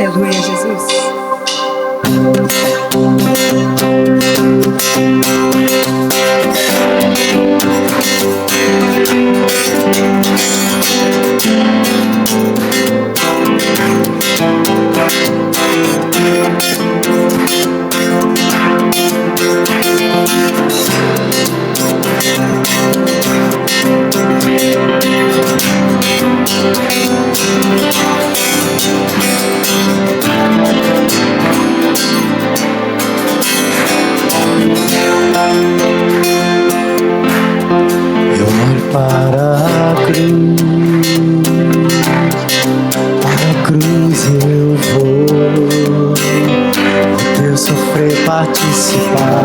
Aleluia, Jesus. Eu olho para a cruz eu vou, o teu sofrer participar,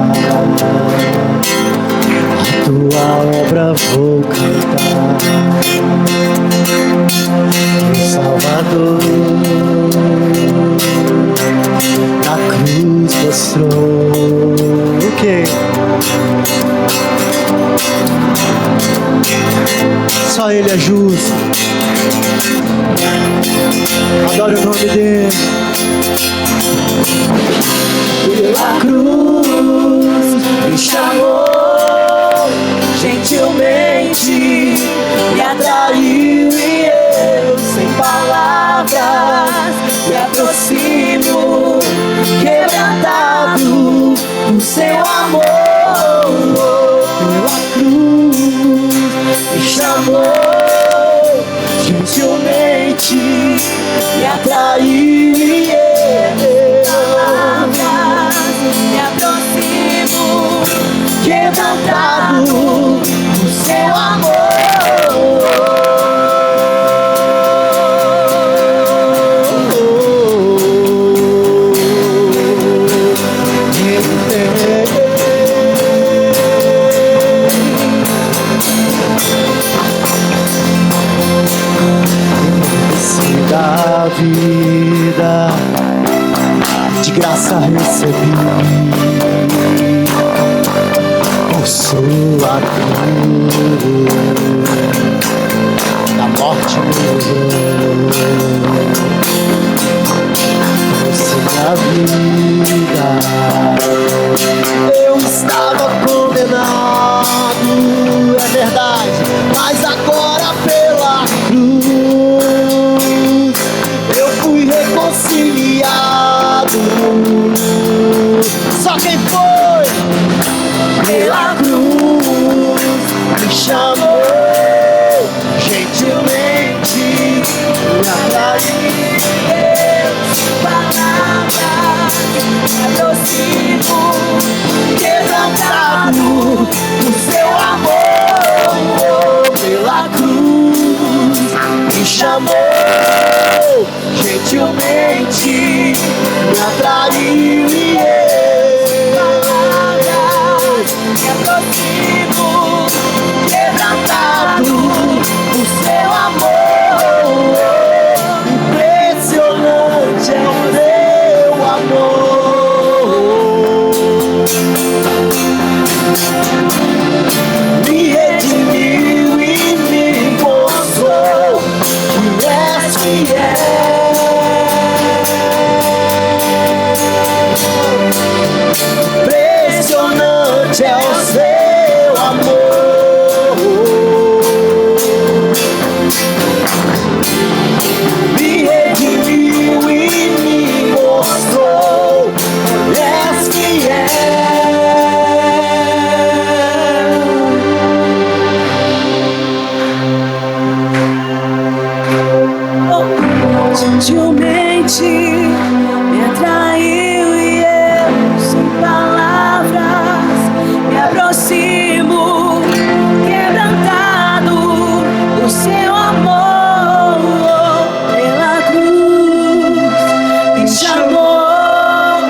a tua obra vou cantar. O Salvador na cruz mostrou o quê? Só Ele é justo. Adoro o nome dele. Pela cruz me chamou, gentilmente me atraiu e eu, sem palavras, me aproximo, quebrantado por seu amor. Pela cruz me chamou, gentilmente me atraiu e eu, me aproximo, quebrantado por seu amor. Da vida de graça recebi por sua cruz, da morte me livrou, trouxe minha vida. Eu estava condenado, é verdade, mas agora pela cruz eu fui reconciliado. Só quem foi pela cruz me chamou, gentilmente me atraiu. Sem palavras, me aproximo, quebrantado por seu amor. Pela cruz me chamou, gentilmente me atraiu e me aproximo, quebrantado por seu amor. impressionante é o teu amor. Me redimiu e me mostrou que és fiel. Impressionante é o seu amor. Me redimiu e me mostrou que és Gentilmente me atraiu e eu, sem palavras, me aproximo, quebrantado por seu amor. Pela cruz me chamou,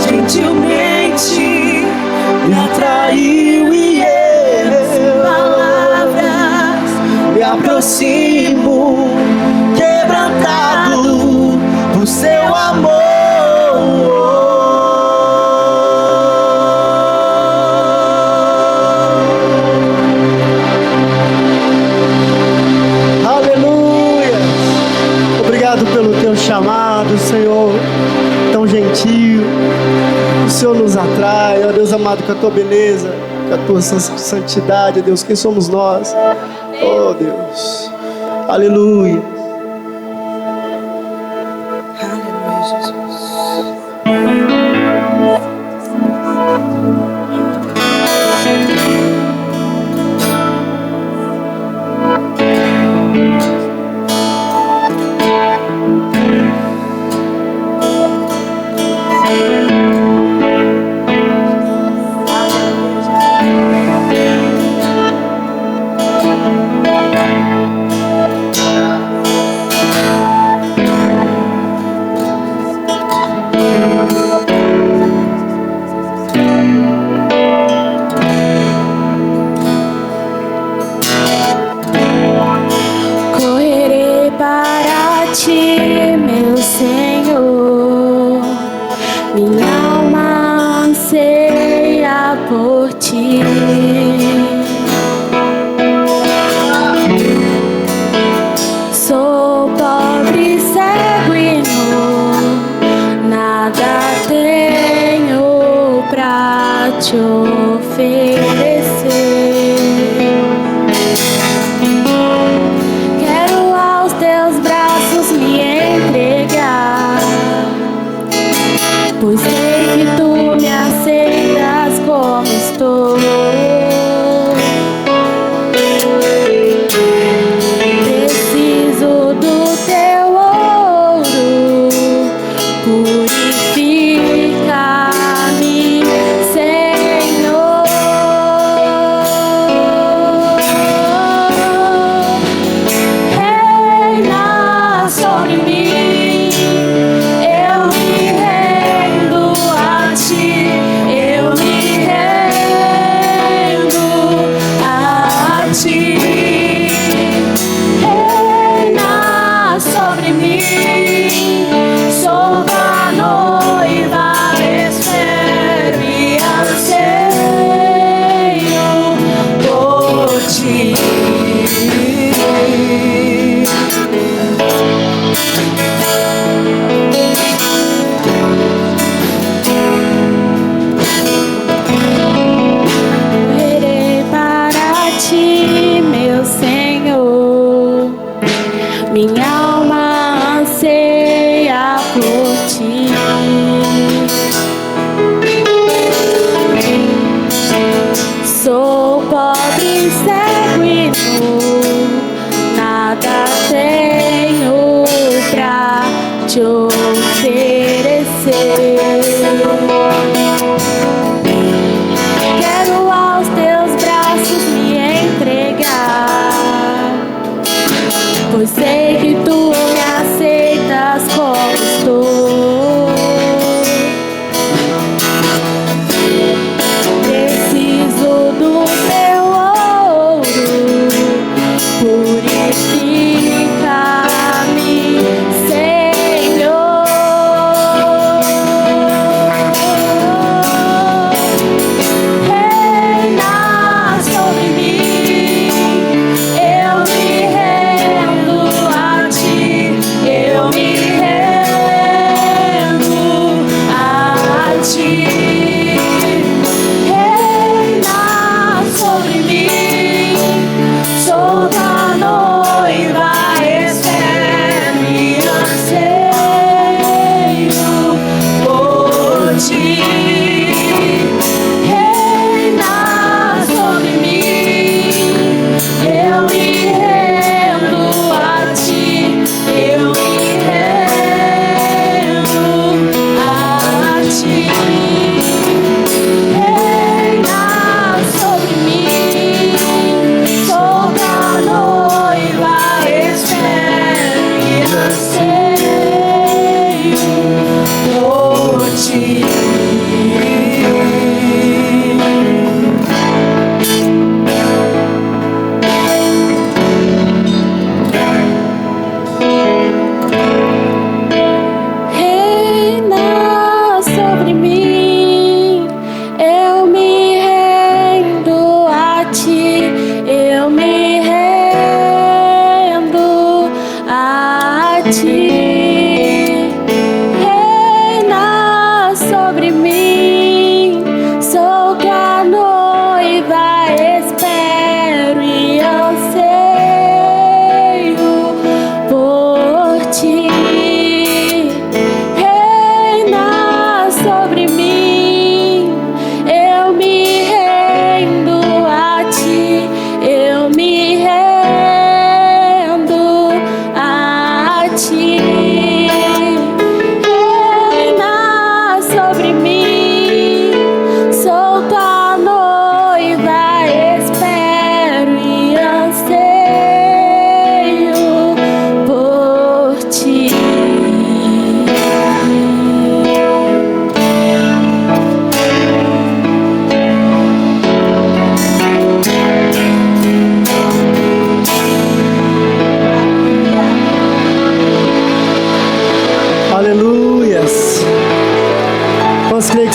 gentilmente me atraiu e eu, sem palavras, me aproximo, quebrantado por seu amor. Aleluia! Obrigado pelo teu chamado, Senhor. preocupado com a tua beleza, com a tua santidade, Deus. Quem somos nós? Oh, Deus. Aleluia. Aleluia, Jesus. Correrei para ti, meu Senhor. Minha alma anseia por ti. Sou pobre, cego e nu, nada tenho pra te oferecer. Quero aos teus braços me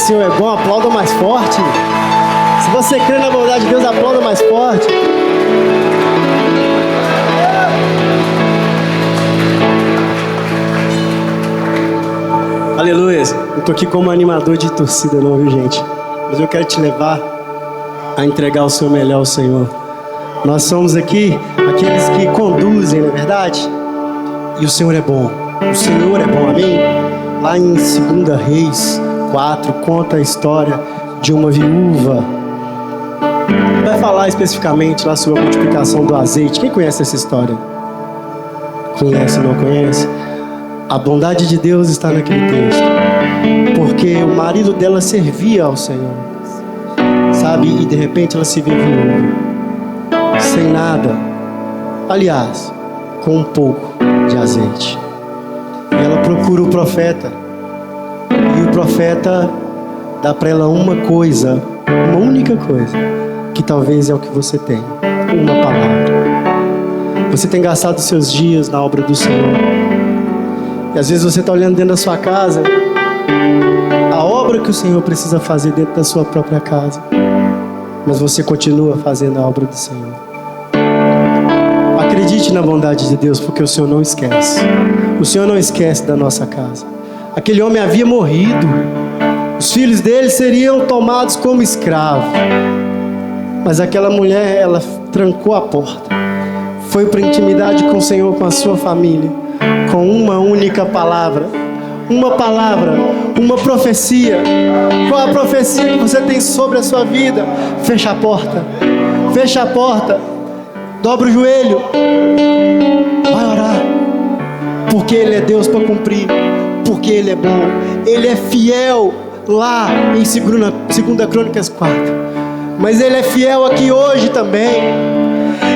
Senhor é bom, aplauda mais forte. Se você crê na bondade de Deus, aplauda mais forte. Aleluia. Não estou aqui como animador de torcida não, viu, gente? Mas eu quero te levar a entregar o seu melhor ao Senhor. Nós somos aqui aqueles que conduzem, não é verdade? E o Senhor é bom. O Senhor é bom, amém? Lá em 2 Reis 4, conta a história de uma viúva. Vai falar especificamente lá sobre a multiplicação do azeite. Quem conhece essa história? Conhece ou não conhece? A bondade de Deus está naquele texto. Porque o marido dela servia ao Senhor, sabe? E de repente ela se vê viúva, sem nada. Aliás, com um pouco de azeite. E ela procura o profeta. E o profeta dá para ela uma coisa, uma única coisa, que talvez é o que você tem. Uma palavra. Você tem gastado seus dias na obra do Senhor. E às vezes você está olhando dentro da sua casa a obra que o Senhor precisa fazer dentro da sua própria casa, mas você continua fazendo a obra do Senhor. Acredite na bondade de Deus, porque o Senhor não esquece. O Senhor não esquece da nossa casa. Aquele homem havia morrido. Os filhos dele seriam tomados como escravos. Mas aquela mulher, ela trancou a porta. Foi para a intimidade com o Senhor, com a sua família, com uma única palavra. Uma palavra, uma profecia. Qual a profecia que você tem sobre a sua vida? Fecha a porta. Fecha a porta. Dobra o joelho. Vai orar. Porque Ele é Deus para cumprir. Porque Ele é bom. Ele é fiel lá em 2 Crônicas 4. Mas Ele é fiel aqui hoje também.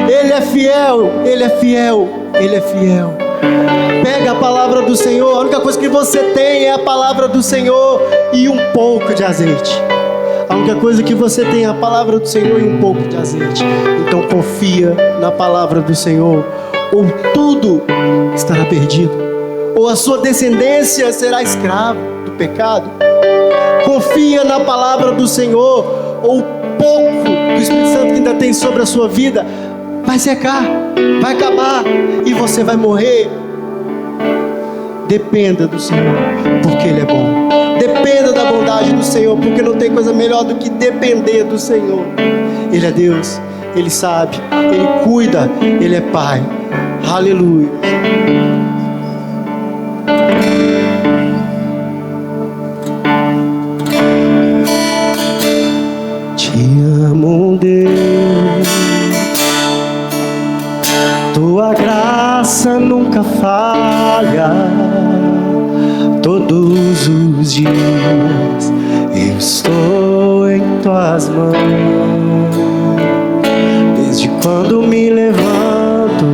Ele é fiel. Ele é fiel. Ele é fiel. Pega a palavra do Senhor. A única coisa que você tem é a palavra do Senhor e um pouco de azeite. A única coisa que você tem é a palavra do Senhor e um pouco de azeite. Então confia na palavra do Senhor, ou tudo estará perdido, ou a sua descendência será escrava do pecado. Confia na palavra do Senhor, ou pouco do Espírito Santo que ainda tem sobre a sua vida vai secar, vai acabar e você vai morrer. Dependa do Senhor, porque Ele é bom. Dependa da bondade do Senhor, porque não tem coisa melhor do que depender do Senhor. Ele é Deus, Ele sabe, Ele cuida, Ele é Pai. Aleluia. Te amo, Deus. Tua graça nunca falha. Todos os dias eu estou em tuas mãos. Desde quando me levanto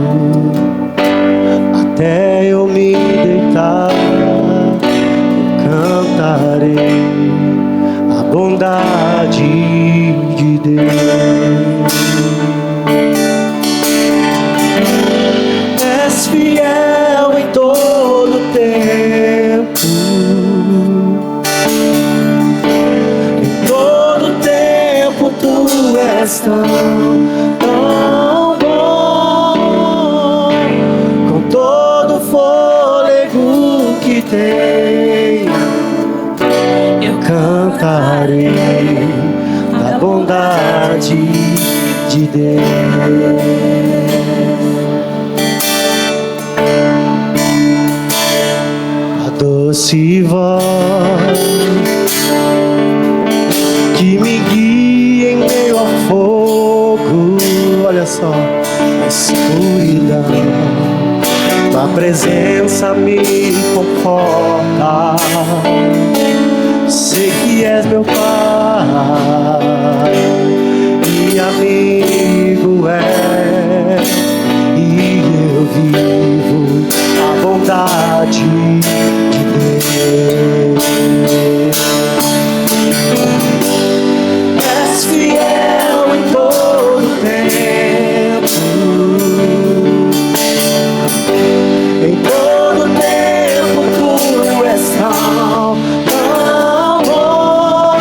até eu me deitar, eu cantarei a bondade de Deus. És fiel em todo tempo. Em todo tempo tu és tão bom. Com todo fôlego que tenho, eu cantarei da bondade de Deus. Doce voz que me guia em meio ao fogo. Olha só, a escuridão, tua presença me conforta. Sei que és meu Pai e amigo é, e eu vivo a bondade de Deus. És fiel em todo tempo. Em todo tempo tu és tão bom.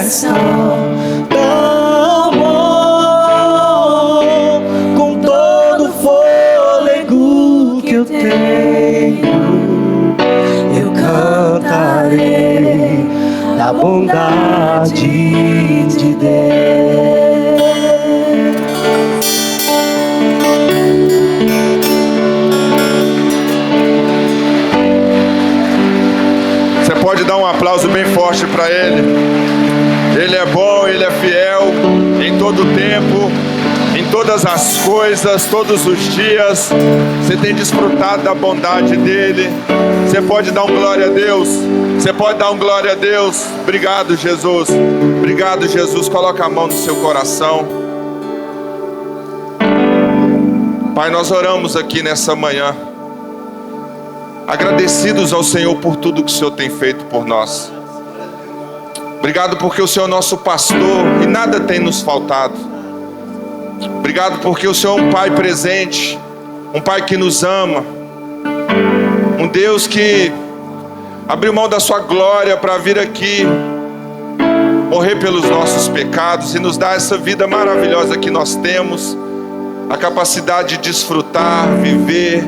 coração tão bom, com todo o fôlego que eu tenho, eu cantarei da bondade de Deus. Você pode dar um aplauso bem forte para Ele. Ele é bom, Ele é fiel em todo o tempo, em todas as coisas, todos os dias. Você tem desfrutado da bondade dEle. Você pode dar um glória a Deus. Você pode dar um glória a Deus. Obrigado, Jesus. Obrigado, Jesus. Coloca a mão no seu coração. Pai, nós oramos aqui nessa manhã, agradecidos ao Senhor por tudo que o Senhor tem feito por nós. Obrigado porque o Senhor é nosso pastor e nada tem nos faltado. Obrigado porque o Senhor é um Pai presente, um Pai que nos ama, um Deus que abriu mão da sua glória para vir aqui morrer pelos nossos pecados e nos dar essa vida maravilhosa que nós temos, a capacidade de desfrutar, viver.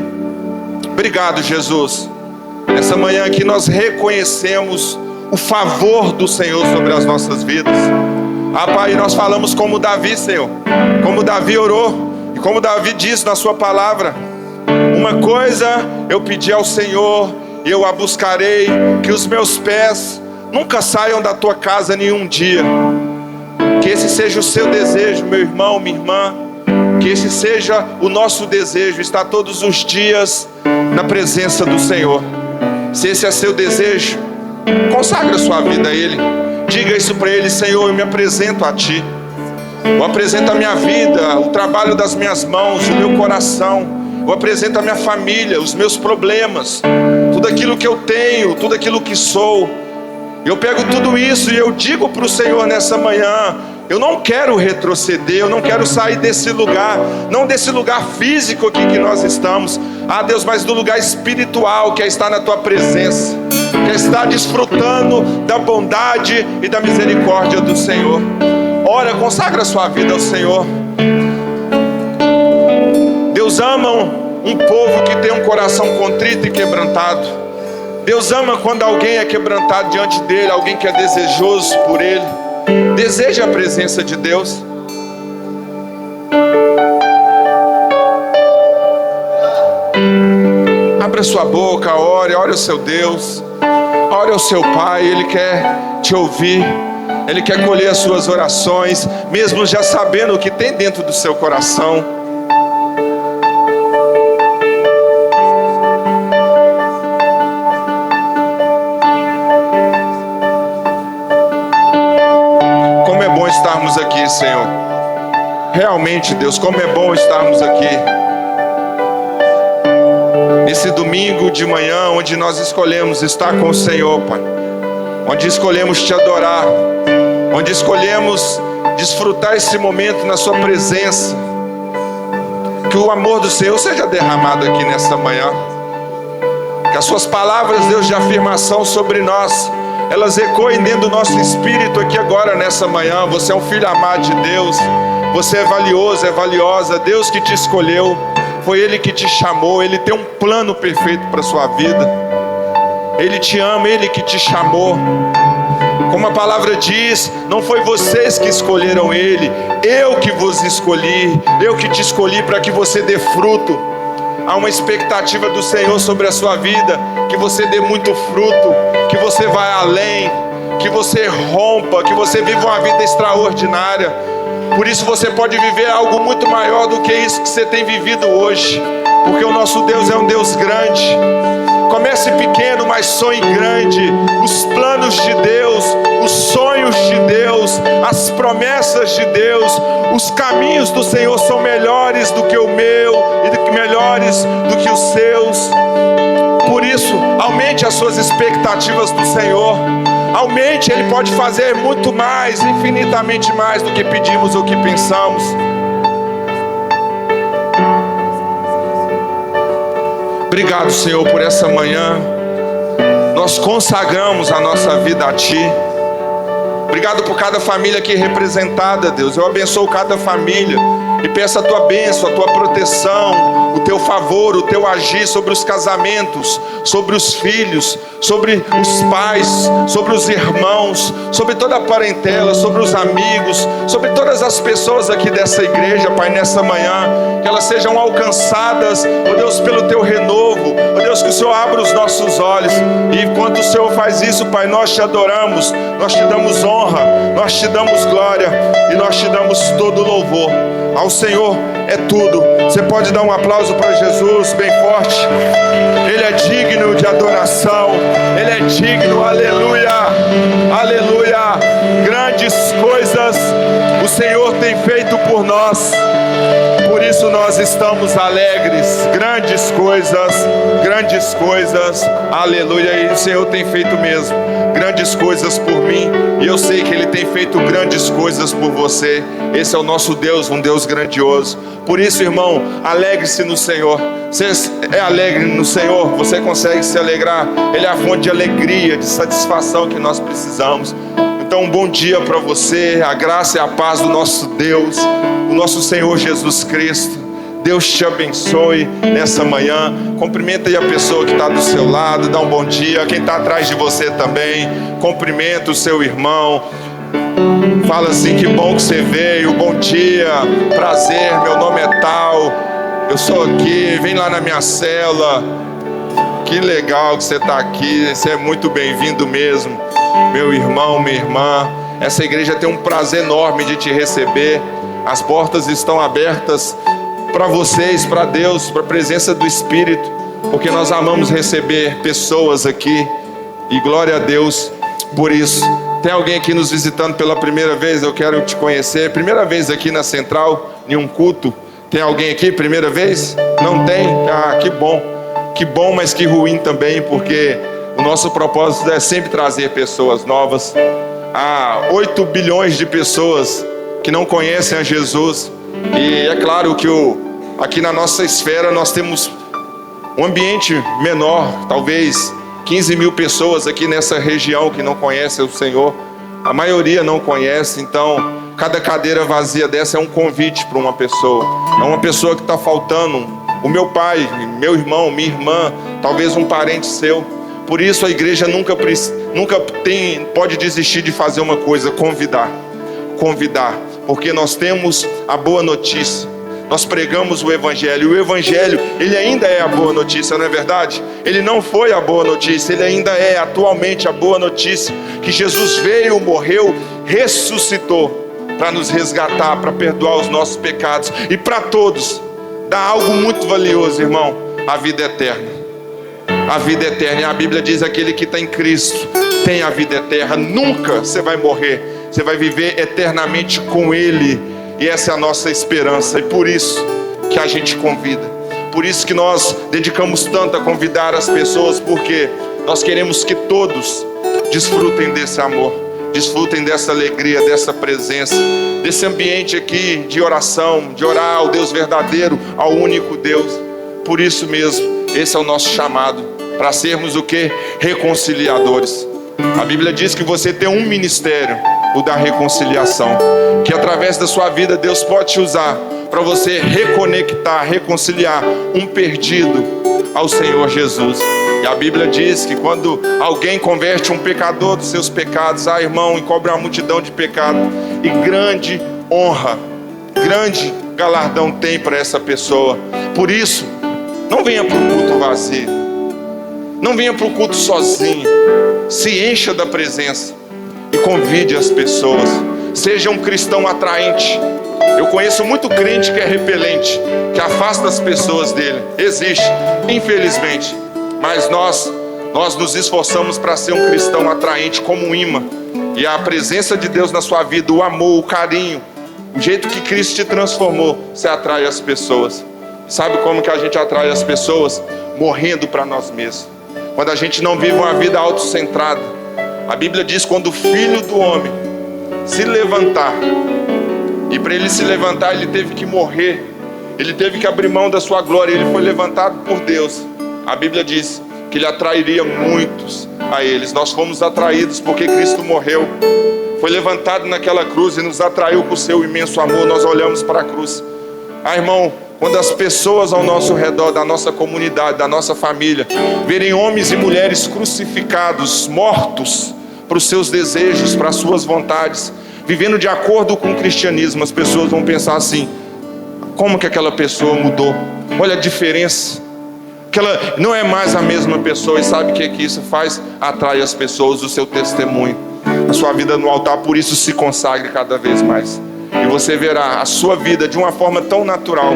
Obrigado, Jesus. Nessa manhã aqui nós reconhecemos o favor do Senhor sobre as nossas vidas. Pai, nós falamos como Davi, Senhor, como Davi orou e como Davi disse na sua palavra: uma coisa eu pedi ao Senhor e eu a buscarei, que os meus pés nunca saiam da tua casa nenhum dia. Que esse seja o seu desejo, meu irmão, minha irmã. Que esse seja o nosso desejo, estar todos os dias na presença do Senhor. Se esse é seu desejo, consagre a sua vida a Ele. Diga isso para Ele: Senhor, eu me apresento a Ti. Eu apresento a minha vida, o trabalho das minhas mãos, o meu coração. Eu apresento a minha família, os meus problemas, tudo aquilo que eu tenho, tudo aquilo que sou. Eu pego tudo isso e eu digo para o Senhor nessa manhã: eu não quero retroceder, eu não quero sair desse lugar, não desse lugar físico aqui que nós estamos, Deus, mas do lugar espiritual, que é estar na Tua presença, que é estar desfrutando da bondade e da misericórdia do Senhor. Ora, consagra a sua vida ao Senhor. Deus ama um povo que tem um coração contrito e quebrantado. Deus ama quando alguém é quebrantado diante dEle, alguém que é desejoso por Ele. Deseja a presença de Deus. Abra sua boca, ore ao seu Deus, ore ao seu Pai. Ele quer te ouvir, Ele quer colher as suas orações, mesmo já sabendo o que tem dentro do seu coração. Estarmos aqui, Senhor. Realmente, Deus, como é bom estarmos aqui esse domingo de manhã, onde nós escolhemos estar com o Senhor, Pai, onde escolhemos te adorar, onde escolhemos desfrutar esse momento na sua presença. Que o amor do Senhor seja derramado aqui nessa manhã, que as suas palavras, Deus, de afirmação sobre nós, elas ecoem dentro do nosso espírito aqui agora nessa manhã. Você é um filho amado de Deus, você é valioso, é valiosa. Deus que te escolheu, foi Ele que te chamou. Ele tem um plano perfeito para a sua vida. Ele te ama, Ele que te chamou. Como a palavra diz, não foi vocês que escolheram Ele, eu que vos escolhi, eu que te escolhi para que você dê fruto. Há uma expectativa do Senhor sobre a sua vida, que você dê muito fruto, que você vá além, que você rompa, que você viva uma vida extraordinária. Por isso você pode viver algo muito maior do que isso que você tem vivido hoje, porque o nosso Deus é um Deus grande. Comece pequeno, mas sonhe grande. Os planos de Deus, os sonhos de Deus, as promessas de Deus, os caminhos do Senhor são melhores do que o meu e melhores do que os seus. Por isso, aumente as suas expectativas do Senhor. Aumente, Ele pode fazer muito mais, infinitamente mais do que pedimos ou que pensamos. Obrigado, Senhor, por essa manhã. Nós consagramos a nossa vida a Ti. Obrigado por cada família aqui representada, Deus. Eu abençoo cada família e peço a tua bênção, a tua proteção, o teu favor, o teu agir sobre os casamentos, sobre os filhos, sobre os pais, sobre os irmãos, sobre toda a parentela, sobre os amigos, sobre todas as pessoas aqui dessa igreja, Pai, nessa manhã, que elas sejam alcançadas, ó Deus, pelo teu renovo, ó Deus, que o Senhor abra os nossos olhos, e enquanto o Senhor faz isso, Pai, nós te adoramos, nós te damos honra, nós te damos glória e nós te damos todo louvor. Ao Senhor é tudo. Você pode dar um aplauso para Jesus bem forte. Ele é digno de adoração. Ele é digno, aleluia, aleluia. Grandes coisas o Senhor tem feito por nós, por isso nós estamos alegres. Grandes coisas, aleluia. E o Senhor tem feito mesmo grandes coisas por mim, e eu sei que Ele tem feito grandes coisas por você. Esse é o nosso Deus, um Deus grandioso. Por isso, irmão, alegre-se no Senhor. Você é alegre no Senhor, você consegue se alegrar. Ele é a fonte de alegria, de satisfação que nós precisamos. Então, um bom dia para você. A graça e a paz do nosso Deus, o nosso Senhor Jesus Cristo. Deus te abençoe nessa manhã. Cumprimenta aí a pessoa que está do seu lado, dá um bom dia. Quem está atrás de você também, cumprimenta o seu irmão. Fala assim: que bom que você veio, bom dia, prazer, meu nome é tal, eu sou aqui, vem lá na minha cela. Que legal que você está aqui, você é muito bem-vindo mesmo, meu irmão, minha irmã. Essa igreja tem um prazer enorme de te receber. As portas estão abertas para vocês, para Deus, para a presença do Espírito, porque nós amamos receber pessoas aqui, e glória a Deus por isso. Tem alguém aqui nos visitando pela primeira vez? Eu quero te conhecer. Primeira vez aqui na Central, em um culto. Tem alguém aqui, primeira vez? Não tem? Ah, que bom. Que bom, mas que ruim também, porque o nosso propósito é sempre trazer pessoas novas. Há 8 bilhões de pessoas que não conhecem a Jesus. E é claro que aqui na nossa esfera nós temos um ambiente menor, talvez 15 mil pessoas aqui nessa região que não conhecem o Senhor. A maioria não conhece, então cada cadeira vazia dessa é um convite para uma pessoa. É uma pessoa que está faltando. O meu pai, meu irmão, minha irmã, talvez um parente seu. Por isso a igreja nunca pode desistir de fazer uma coisa: convidar. Porque nós temos a boa notícia. Nós pregamos o Evangelho, e o Evangelho, ele ainda é a boa notícia, não é verdade? Ele não foi a boa notícia, ele ainda é atualmente a boa notícia, que Jesus veio, morreu, ressuscitou, para nos resgatar, para perdoar os nossos pecados, e para todos, dá algo muito valioso, irmão: a vida eterna. A vida eterna, e a Bíblia diz: aquele que está em Cristo tem a vida eterna. Nunca você vai morrer, você vai viver eternamente com Ele. E essa é a nossa esperança, e por isso que a gente convida. Por isso que nós dedicamos tanto a convidar as pessoas, porque nós queremos que todos desfrutem desse amor, desfrutem dessa alegria, dessa presença, desse ambiente aqui de oração, de orar ao Deus verdadeiro, ao único Deus. Por isso mesmo, esse é o nosso chamado, para sermos o quê? Reconciliadores. A Bíblia diz que você tem um ministério, o da reconciliação, que através da sua vida Deus pode te usar para você reconectar, reconciliar um perdido ao Senhor Jesus. E a Bíblia diz que quando alguém converte um pecador dos seus pecados, irmão, encobre uma multidão de pecado, e grande honra, grande galardão tem para essa pessoa. Por isso, não venha para o culto vazio, não venha para o culto sozinho. Se encha da presença e convide as pessoas. Seja um cristão atraente. Eu conheço muito crente que é repelente, que afasta as pessoas dele. Existe, infelizmente. Mas nós nos esforçamos para ser um cristão atraente, como um imã. E a presença de Deus na sua vida, o amor, o carinho, o jeito que Cristo te transformou, você atrai as pessoas. Sabe como que a gente atrai as pessoas? Morrendo para nós mesmos. Quando a gente não vive uma vida autocentrada. A Bíblia diz: quando o Filho do Homem se levantar, e para ele se levantar ele teve que morrer, ele teve que abrir mão da sua glória, ele foi levantado por Deus. A Bíblia diz que ele atrairia muitos a eles. Nós fomos atraídos porque Cristo morreu. foi levantado naquela cruz e nos atraiu com o seu imenso amor. Nós olhamos para a cruz. Irmão, quando as pessoas ao nosso redor, da nossa comunidade, da nossa família, verem homens e mulheres crucificados, mortos para os seus desejos, para as suas vontades, vivendo de acordo com o cristianismo, as pessoas vão pensar assim: como que aquela pessoa mudou? Olha a diferença. Que ela não é mais a mesma pessoa. E sabe o que isso faz? Atrai as pessoas, o seu testemunho, a sua vida no altar. Por isso se consagre cada vez mais, e você verá a sua vida de uma forma tão natural,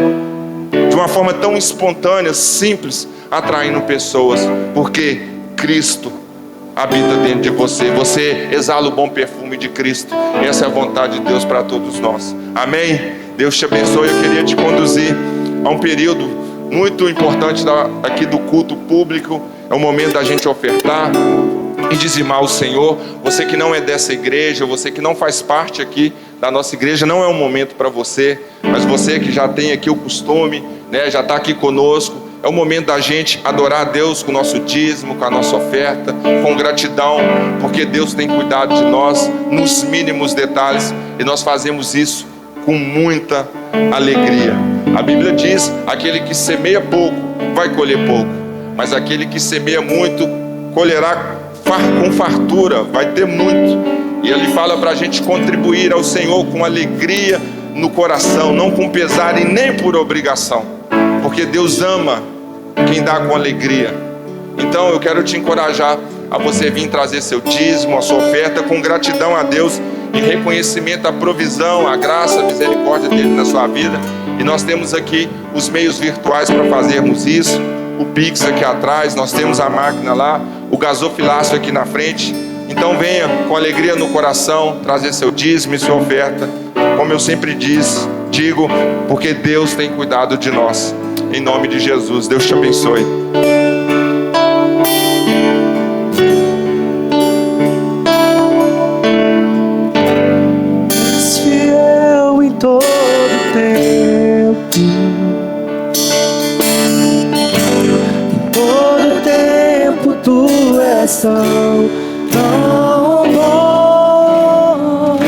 de uma forma tão espontânea, simples, atraindo pessoas, porque Cristo habita dentro de você. Você exala o bom perfume de Cristo. Essa é a vontade de Deus para todos nós. Amém? Deus te abençoe. Eu queria te conduzir a um período muito importante aqui do culto público. É o momento da gente ofertar e dizimar o Senhor. Você que não é dessa igreja, você que não faz parte aqui da nossa igreja, não é um momento para você. Mas você que já tem aqui o costume, né, já está aqui conosco, é o momento da gente adorar a Deus com o nosso dízimo, com a nossa oferta, com gratidão, porque Deus tem cuidado de nós nos mínimos detalhes, e nós fazemos isso com muita alegria. A Bíblia diz: aquele que semeia pouco vai colher pouco, mas aquele que semeia muito colherá com fartura, vai ter muito. E ele fala para a gente contribuir ao Senhor com alegria no coração, não com pesar e nem por obrigação, porque Deus ama quem dá com alegria. Então eu quero te encorajar a você vir trazer seu dízimo, a sua oferta, com gratidão a Deus, em reconhecimento à provisão, à graça, à misericórdia dele na sua vida. E nós temos aqui os meios virtuais para fazermos isso. O Pix aqui atrás, nós temos a máquina lá, o gasofilácio aqui na frente. Então venha com alegria no coração trazer seu dízimo e sua oferta, como eu sempre digo, porque Deus tem cuidado de nós. Em nome de Jesus, Deus te abençoe. Fiel em todo tempo, em todo tempo tu és tão bom.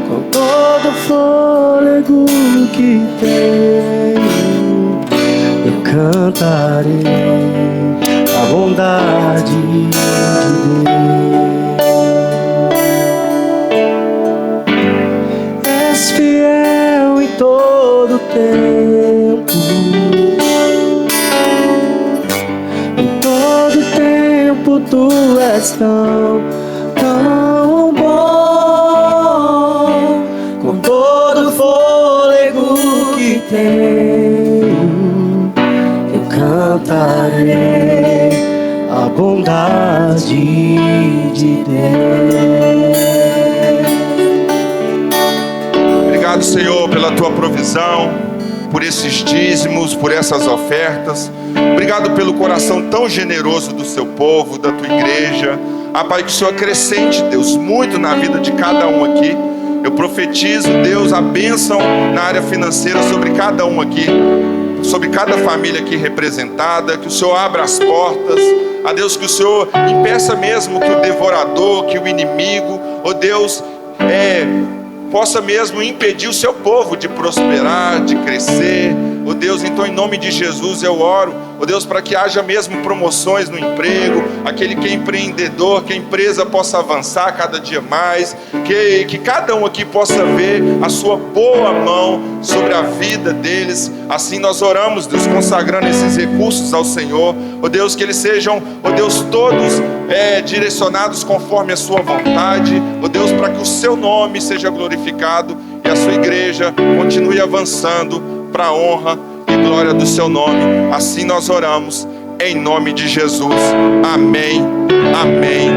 Com todo fôlego que tenho, eu cantarei a bondade de Deus. És fiel em todo tempo, em todo tempo tu és tão bom. Com todo fôlego que tenho, eu cantarei a bondade de Deus. Obrigado, Senhor, pela tua provisão, por esses dízimos, por essas ofertas. Obrigado pelo coração tão generoso do seu povo, da tua igreja. Pai, que o Senhor acrescente, Deus, muito na vida de cada um aqui. Eu profetizo, Deus, a bênção na área financeira sobre cada um aqui, sobre cada família aqui representada. Que o Senhor abra as portas, a Deus, que o Senhor impeça mesmo que o devorador, que o inimigo, Deus, possa mesmo impedir o seu povo de prosperar, de crescer. Deus, então em nome de Jesus eu oro, Deus, para que haja mesmo promoções no emprego, aquele que é empreendedor, que a empresa possa avançar cada dia mais, que cada um aqui possa ver a sua boa mão sobre a vida deles. Assim nós oramos, Deus, consagrando esses recursos ao Senhor, Deus, que eles sejam, Deus, todos direcionados conforme a sua vontade, Deus, para que o seu nome seja glorificado e a sua igreja continue avançando para a honra e glória do seu nome. Assim nós oramos, em nome de Jesus. Amém, amém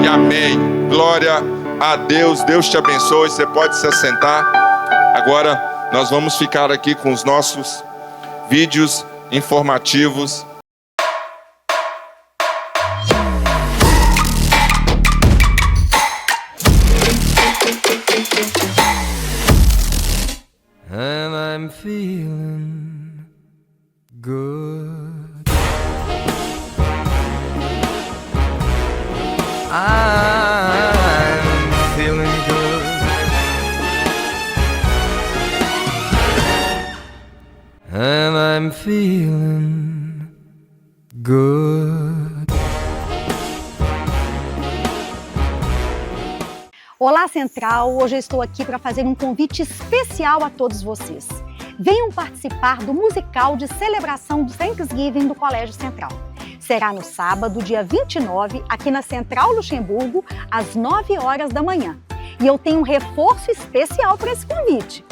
e amém. Glória a Deus. Deus te abençoe. Você pode se assentar. Agora nós vamos ficar aqui com os nossos vídeos informativos. And I'm feeling good. I'm feeling good. feeling good. Olá, Central! Hoje eu estou aqui para fazer um convite especial a todos vocês. Venham participar do musical de celebração do Thanksgiving do Colégio Central. Será no sábado, dia 29, aqui na Central Luxemburgo, às 9 horas da manhã. E eu tenho um reforço especial para esse convite.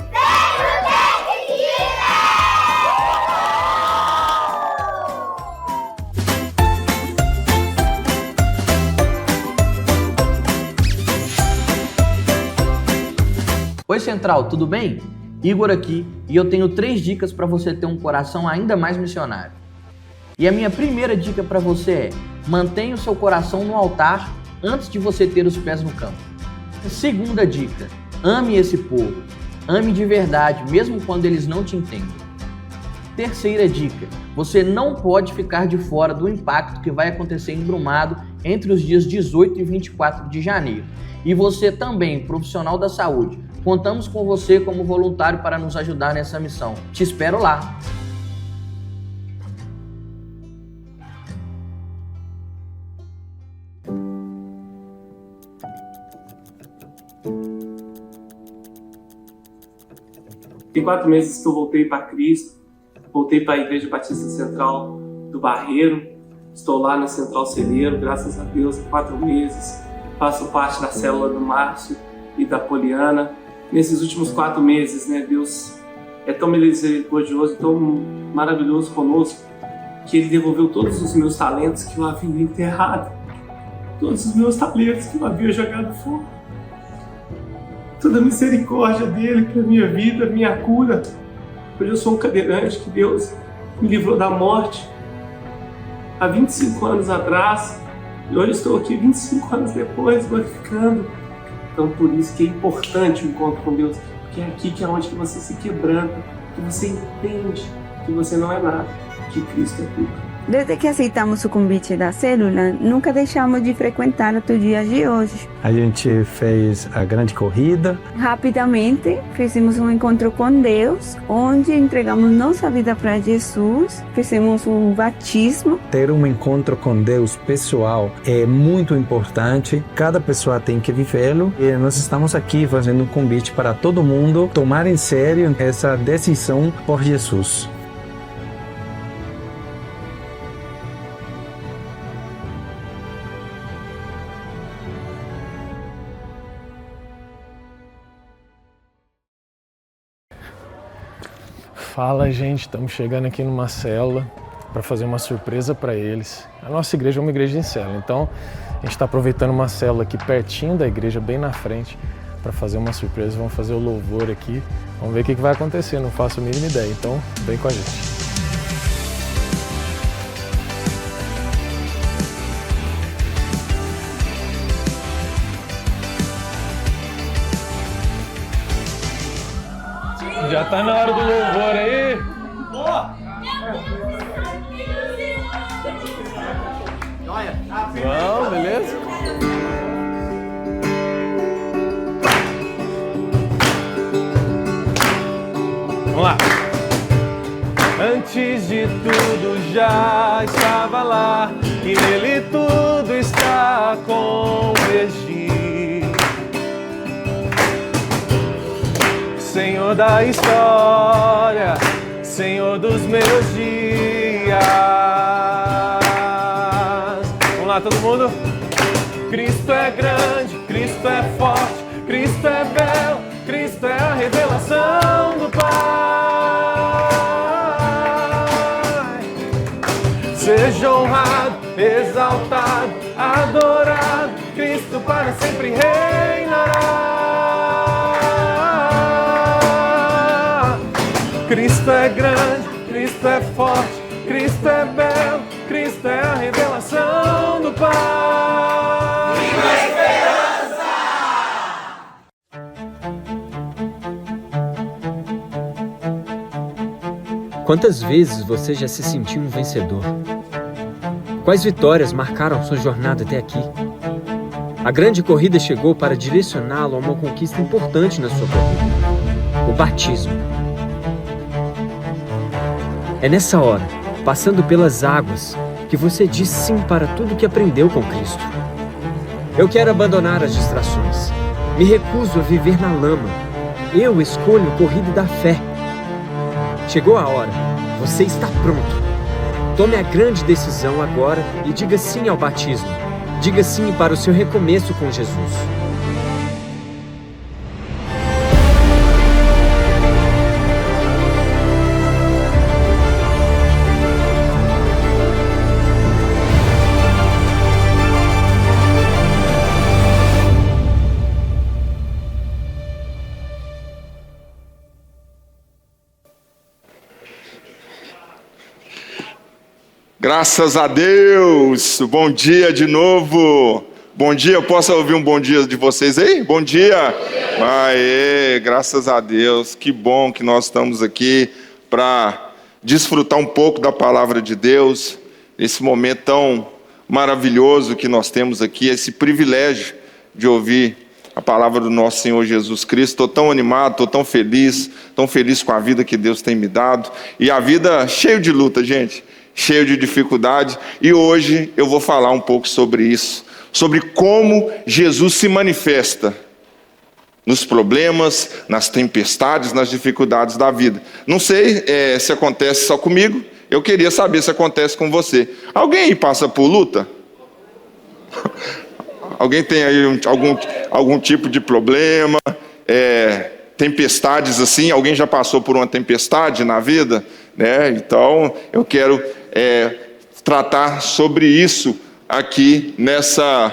Oi Central, tudo bem? Igor aqui e eu tenho 3 dicas para você ter um coração ainda mais missionário. E a minha primeira dica para você é: mantenha o seu coração no altar antes de você ter os pés no campo. Segunda dica: ame esse povo. Ame de verdade, mesmo quando eles não te entendem. Terceira dica: você não pode ficar de fora do impacto que vai acontecer em Brumado entre os dias 18 e 24 de janeiro. E você também, profissional da saúde, contamos com você como voluntário para nos ajudar nessa missão. Te espero lá! Tem 4 meses que eu voltei para Cristo, voltei para a Igreja Batista Central do Barreiro, estou lá na Central Celeiro, graças a Deus, há 4 meses, faço parte da célula do Márcio e da Poliana. Nesses últimos 4 meses, né, Deus é tão misericordioso, tão maravilhoso conosco, que Ele devolveu todos os meus talentos que eu havia enterrado, todos os meus talentos que eu havia jogado fora. Toda a misericórdia dele para minha vida, minha cura. Hoje eu sou um cadeirante que Deus me livrou da morte há 25 anos atrás. E hoje estou aqui 25 anos depois, glorificando. Então por isso que é importante o encontro com Deus, porque é aqui que é onde você se quebranta, que você entende que você não é nada, que Cristo é tudo. Desde que aceitamos o convite da célula, nunca deixamos de frequentar até os dias de hoje. A gente fez a grande corrida. Rapidamente, fizemos um encontro com Deus, onde entregamos nossa vida para Jesus, fizemos um batismo. Ter um encontro com Deus pessoal é muito importante. Cada pessoa tem que vivê-lo. E nós estamos aqui fazendo um convite para todo mundo tomar em sério essa decisão por Jesus. Fala, gente, estamos chegando aqui numa célula para fazer uma surpresa para eles. A nossa igreja é uma igreja em célula, então a gente está aproveitando uma célula aqui pertinho da igreja, bem na frente, para fazer uma surpresa. Vamos fazer o louvor aqui, vamos ver o que vai acontecer, não faço a mínima ideia, então vem com a gente. Já tá na hora do louvor aí. Bom, beleza? Vamos lá. Antes de tudo já estava lá, e nele tudo está convergido. Senhor da história, Senhor dos meus dias. Vamos lá, todo mundo? Cristo é grande, Cristo é forte, Cristo é belo, Cristo é a revelação do Pai. Seja honrado, exaltado, adorado, Cristo para sempre reinará. Cristo é grande, Cristo é forte, Cristo é belo, Cristo é a revelação do Pai. Viva a esperança! Quantas vezes você já se sentiu um vencedor? Quais vitórias marcaram sua jornada até aqui? A grande corrida chegou para direcioná-lo a uma conquista importante na sua corrida: o batismo. É nessa hora, passando pelas águas, que você diz sim para tudo que aprendeu com Cristo. Eu quero abandonar as distrações. Me recuso a viver na lama. Eu escolho a corrida da fé. Chegou a hora. Você está pronto. Tome a grande decisão agora e diga sim ao batismo. Diga sim para o seu recomeço com Jesus. Graças a Deus! Bom dia de novo! Bom dia, eu posso ouvir um bom dia de vocês aí? Bom dia! Aê, graças a Deus! Que bom que nós estamos aqui para desfrutar um pouco da palavra de Deus, esse momento tão maravilhoso que nós temos aqui, esse privilégio de ouvir a palavra do nosso Senhor Jesus Cristo. Estou tão animado, estou tão feliz com a vida que Deus tem me dado, e a vida cheia de luta, gente. Cheio de dificuldade, e hoje eu vou falar um pouco sobre isso, sobre como Jesus se manifesta nos problemas, nas tempestades, nas dificuldades da vida. Não sei se acontece só comigo, eu queria saber se acontece com você. Alguém aí passa por luta? Alguém tem aí algum tipo de problema, tempestades assim? Alguém já passou por uma tempestade na vida? Então eu quero tratar sobre isso aqui nessa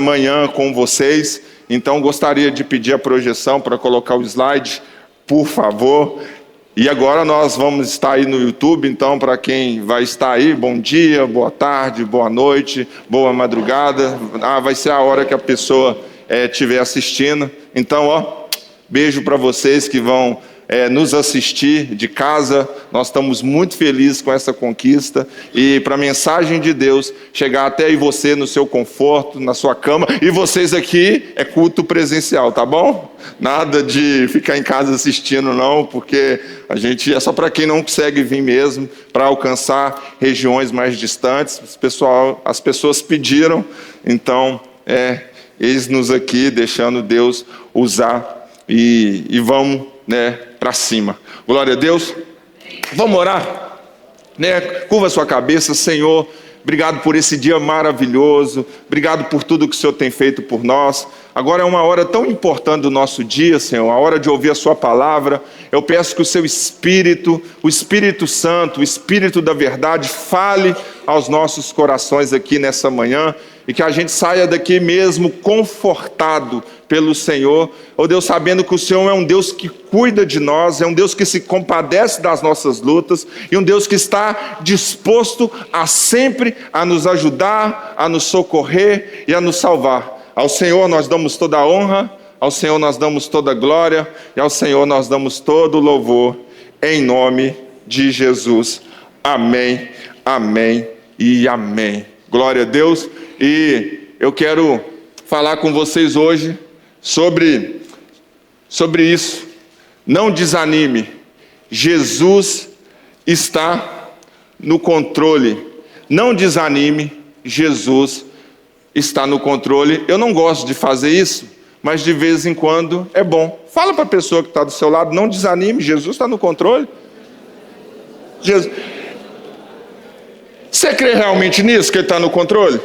manhã com vocês. Então gostaria de pedir a projeção para colocar o slide, por favor. E agora nós vamos estar aí no YouTube, então para quem vai estar aí, bom dia, boa tarde, boa noite, boa madrugada. Vai ser a hora que a pessoa estiver assistindo. Então, beijo para vocês que vão nos assistir de casa. Nós estamos muito felizes com essa conquista, e para a mensagem de Deus chegar até aí você no seu conforto, na sua cama. E vocês aqui é culto presencial, tá bom? Nada de ficar em casa assistindo não, porque a gente é só para quem não consegue vir mesmo, para alcançar regiões mais distantes. As pessoas pediram, então eis-nos aqui deixando Deus usar, e vamos para cima. Glória a Deus. Vamos orar? Curva sua cabeça. Senhor, obrigado por esse dia maravilhoso, obrigado por tudo que o Senhor tem feito por nós. Agora é uma hora tão importante do nosso dia, Senhor, a hora de ouvir a sua palavra. Eu peço que o seu Espírito, o Espírito Santo, o Espírito da verdade, fale aos nossos corações aqui nessa manhã, e que a gente saia daqui mesmo confortado pelo Senhor, Deus, sabendo que o Senhor é um Deus que cuida de nós, é um Deus que se compadece das nossas lutas, e um Deus que está disposto a sempre a nos ajudar, a nos socorrer e a nos salvar. Ao Senhor nós damos toda a honra, ao Senhor nós damos toda a glória, e ao Senhor nós damos todo o louvor, em nome de Jesus. Amém, amém e amém. Glória a Deus. E eu quero falar com vocês hoje sobre isso. Não desanime. Jesus está no controle. Não desanime. Jesus está no controle. Eu não gosto de fazer isso, mas de vez em quando é bom. Fala para a pessoa que está do seu lado, não desanime, Jesus está no controle. Jesus. Você crê realmente nisso, que Ele está no controle?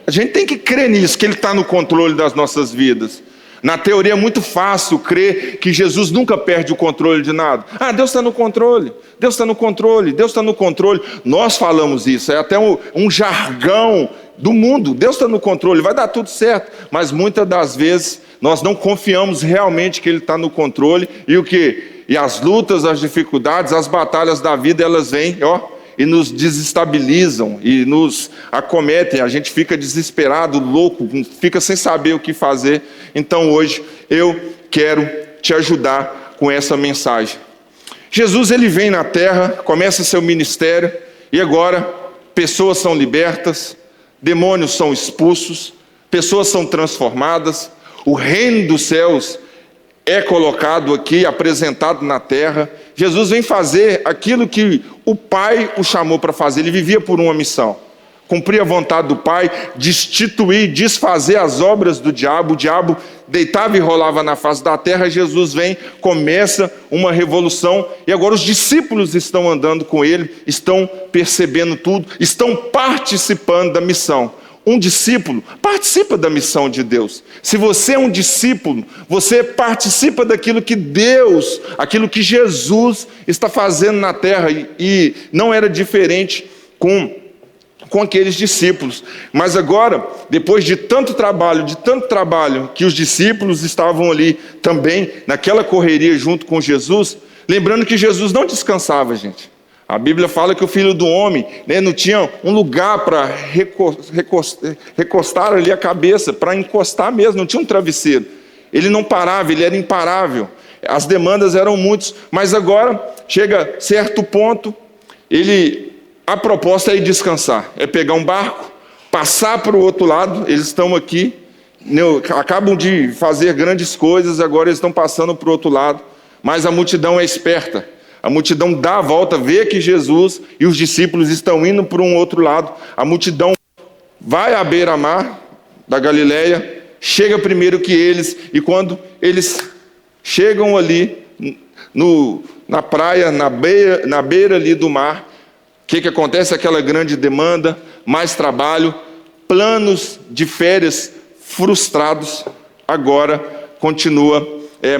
A gente tem que crer nisso, que Ele está no controle das nossas vidas. Na teoria é muito fácil crer que Jesus nunca perde o controle de nada. Deus está no controle, Deus está no controle, Deus está no controle. Nós falamos isso, é até um jargão do mundo. Deus está no controle, vai dar tudo certo. Mas muitas das vezes nós não confiamos realmente que Ele está no controle. E as lutas, as dificuldades, as batalhas da vida, elas vêm, e nos desestabilizam e nos acometem. A gente fica desesperado, louco, fica sem saber o que fazer. Então hoje eu quero te ajudar com essa mensagem. Jesus, ele vem na terra, começa seu ministério, e agora pessoas são libertas, demônios são expulsos, pessoas são transformadas, o reino dos céus é colocado aqui, apresentado na terra. Jesus vem fazer aquilo que o Pai o chamou para fazer. Ele vivia por uma missão: cumprir a vontade do Pai, destituir, desfazer as obras do diabo. O diabo deitava e rolava na face da terra. Jesus vem, começa uma revolução, e agora os discípulos estão andando com ele, estão percebendo tudo, estão participando da missão. Um discípulo participa da missão de Deus. Se você é um discípulo, você participa daquilo que Deus, aquilo que Jesus está fazendo na terra, e não era diferente com aqueles discípulos. Mas agora, depois de tanto trabalho, que os discípulos estavam ali também, naquela correria junto com Jesus, lembrando que Jesus não descansava, gente. A Bíblia fala que o Filho do Homem, não tinha um lugar para recostar ali a cabeça, para encostar mesmo, não tinha um travesseiro. Ele não parava, ele era imparável. As demandas eram muitas, mas agora chega certo ponto, a proposta é ir descansar, é pegar um barco, passar para o outro lado. Eles estão aqui, acabam de fazer grandes coisas, agora eles estão passando para o outro lado, mas a multidão é esperta. A multidão dá a volta, vê que Jesus e os discípulos estão indo para um outro lado. A multidão vai à beira-mar da Galileia, chega primeiro que eles, e quando eles chegam ali na praia, na beira ali do mar, o que acontece? Aquela grande demanda, mais trabalho, planos de férias frustrados. Agora continua,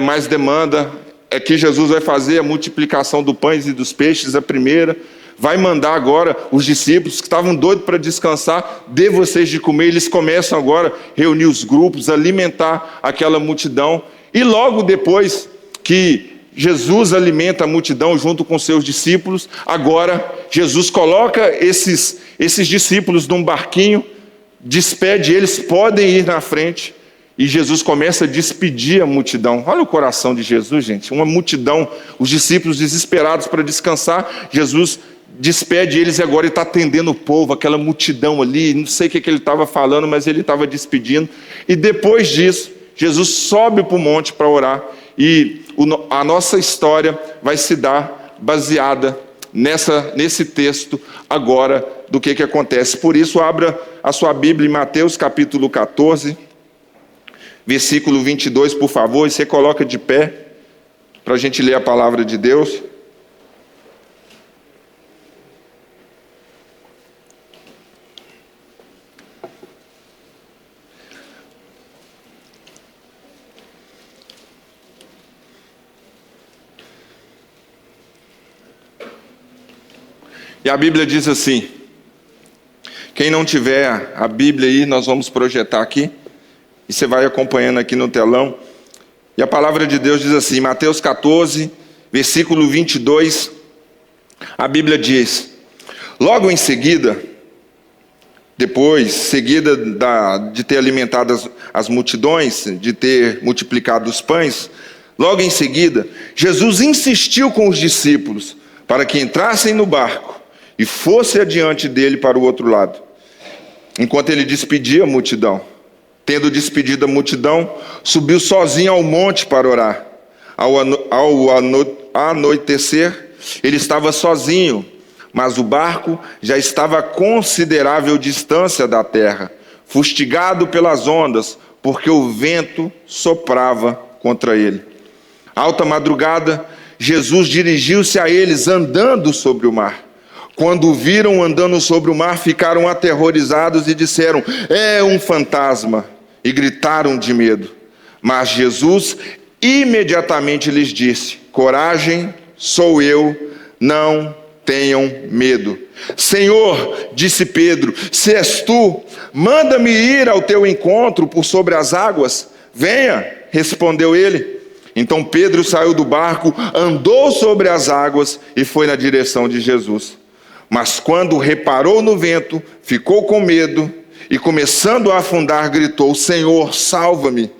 mais demanda. É que Jesus vai fazer a multiplicação dos pães e dos peixes, a primeira. Vai mandar agora os discípulos que estavam doidos para descansar, dê vocês de comer. Eles começam agora a reunir os grupos, alimentar aquela multidão. E logo depois que Jesus alimenta a multidão junto com seus discípulos, agora Jesus coloca esses discípulos num barquinho, despede eles, podem ir na frente, e Jesus começa a despedir a multidão. Olha o coração de Jesus, gente. Uma multidão, os discípulos desesperados para descansar, Jesus despede eles e agora ele está atendendo o povo, aquela multidão ali. Não sei o que ele estava falando, mas ele estava despedindo. E depois disso, Jesus sobe para o monte para orar, e a nossa história vai se dar baseada nesse texto agora do que acontece. Por isso, abra a sua Bíblia em Mateus capítulo 14, versículo 22, por favor, e você coloca de pé para a gente ler a palavra de Deus. E a Bíblia diz assim, quem não tiver a Bíblia aí, nós vamos projetar aqui, e você vai acompanhando aqui no telão. E a palavra de Deus diz assim, Mateus 14, versículo 22, a Bíblia diz, logo em seguida, seguida de ter alimentado as multidões, de ter multiplicado os pães, logo em seguida, Jesus insistiu com os discípulos para que entrassem no barco e fosse adiante dele para o outro lado, enquanto ele despedia a multidão. Tendo despedido a multidão, subiu sozinho ao monte para orar. Ao anoitecer, ele estava sozinho, mas o barco já estava a considerável distância da terra, fustigado pelas ondas, porque o vento soprava contra ele. Alta madrugada, Jesus dirigiu-se a eles andando sobre o mar. Quando o viram andando sobre o mar, ficaram aterrorizados e disseram, é um fantasma, e gritaram de medo. Mas Jesus imediatamente lhes disse, coragem, sou eu, não tenham medo. Senhor, disse Pedro, se és tu, manda-me ir ao teu encontro por sobre as águas. Venha, respondeu ele. Então Pedro saiu do barco, andou sobre as águas e foi na direção de Jesus. Mas quando reparou no vento, ficou com medo e, começando a afundar, gritou, Senhor, salva-me.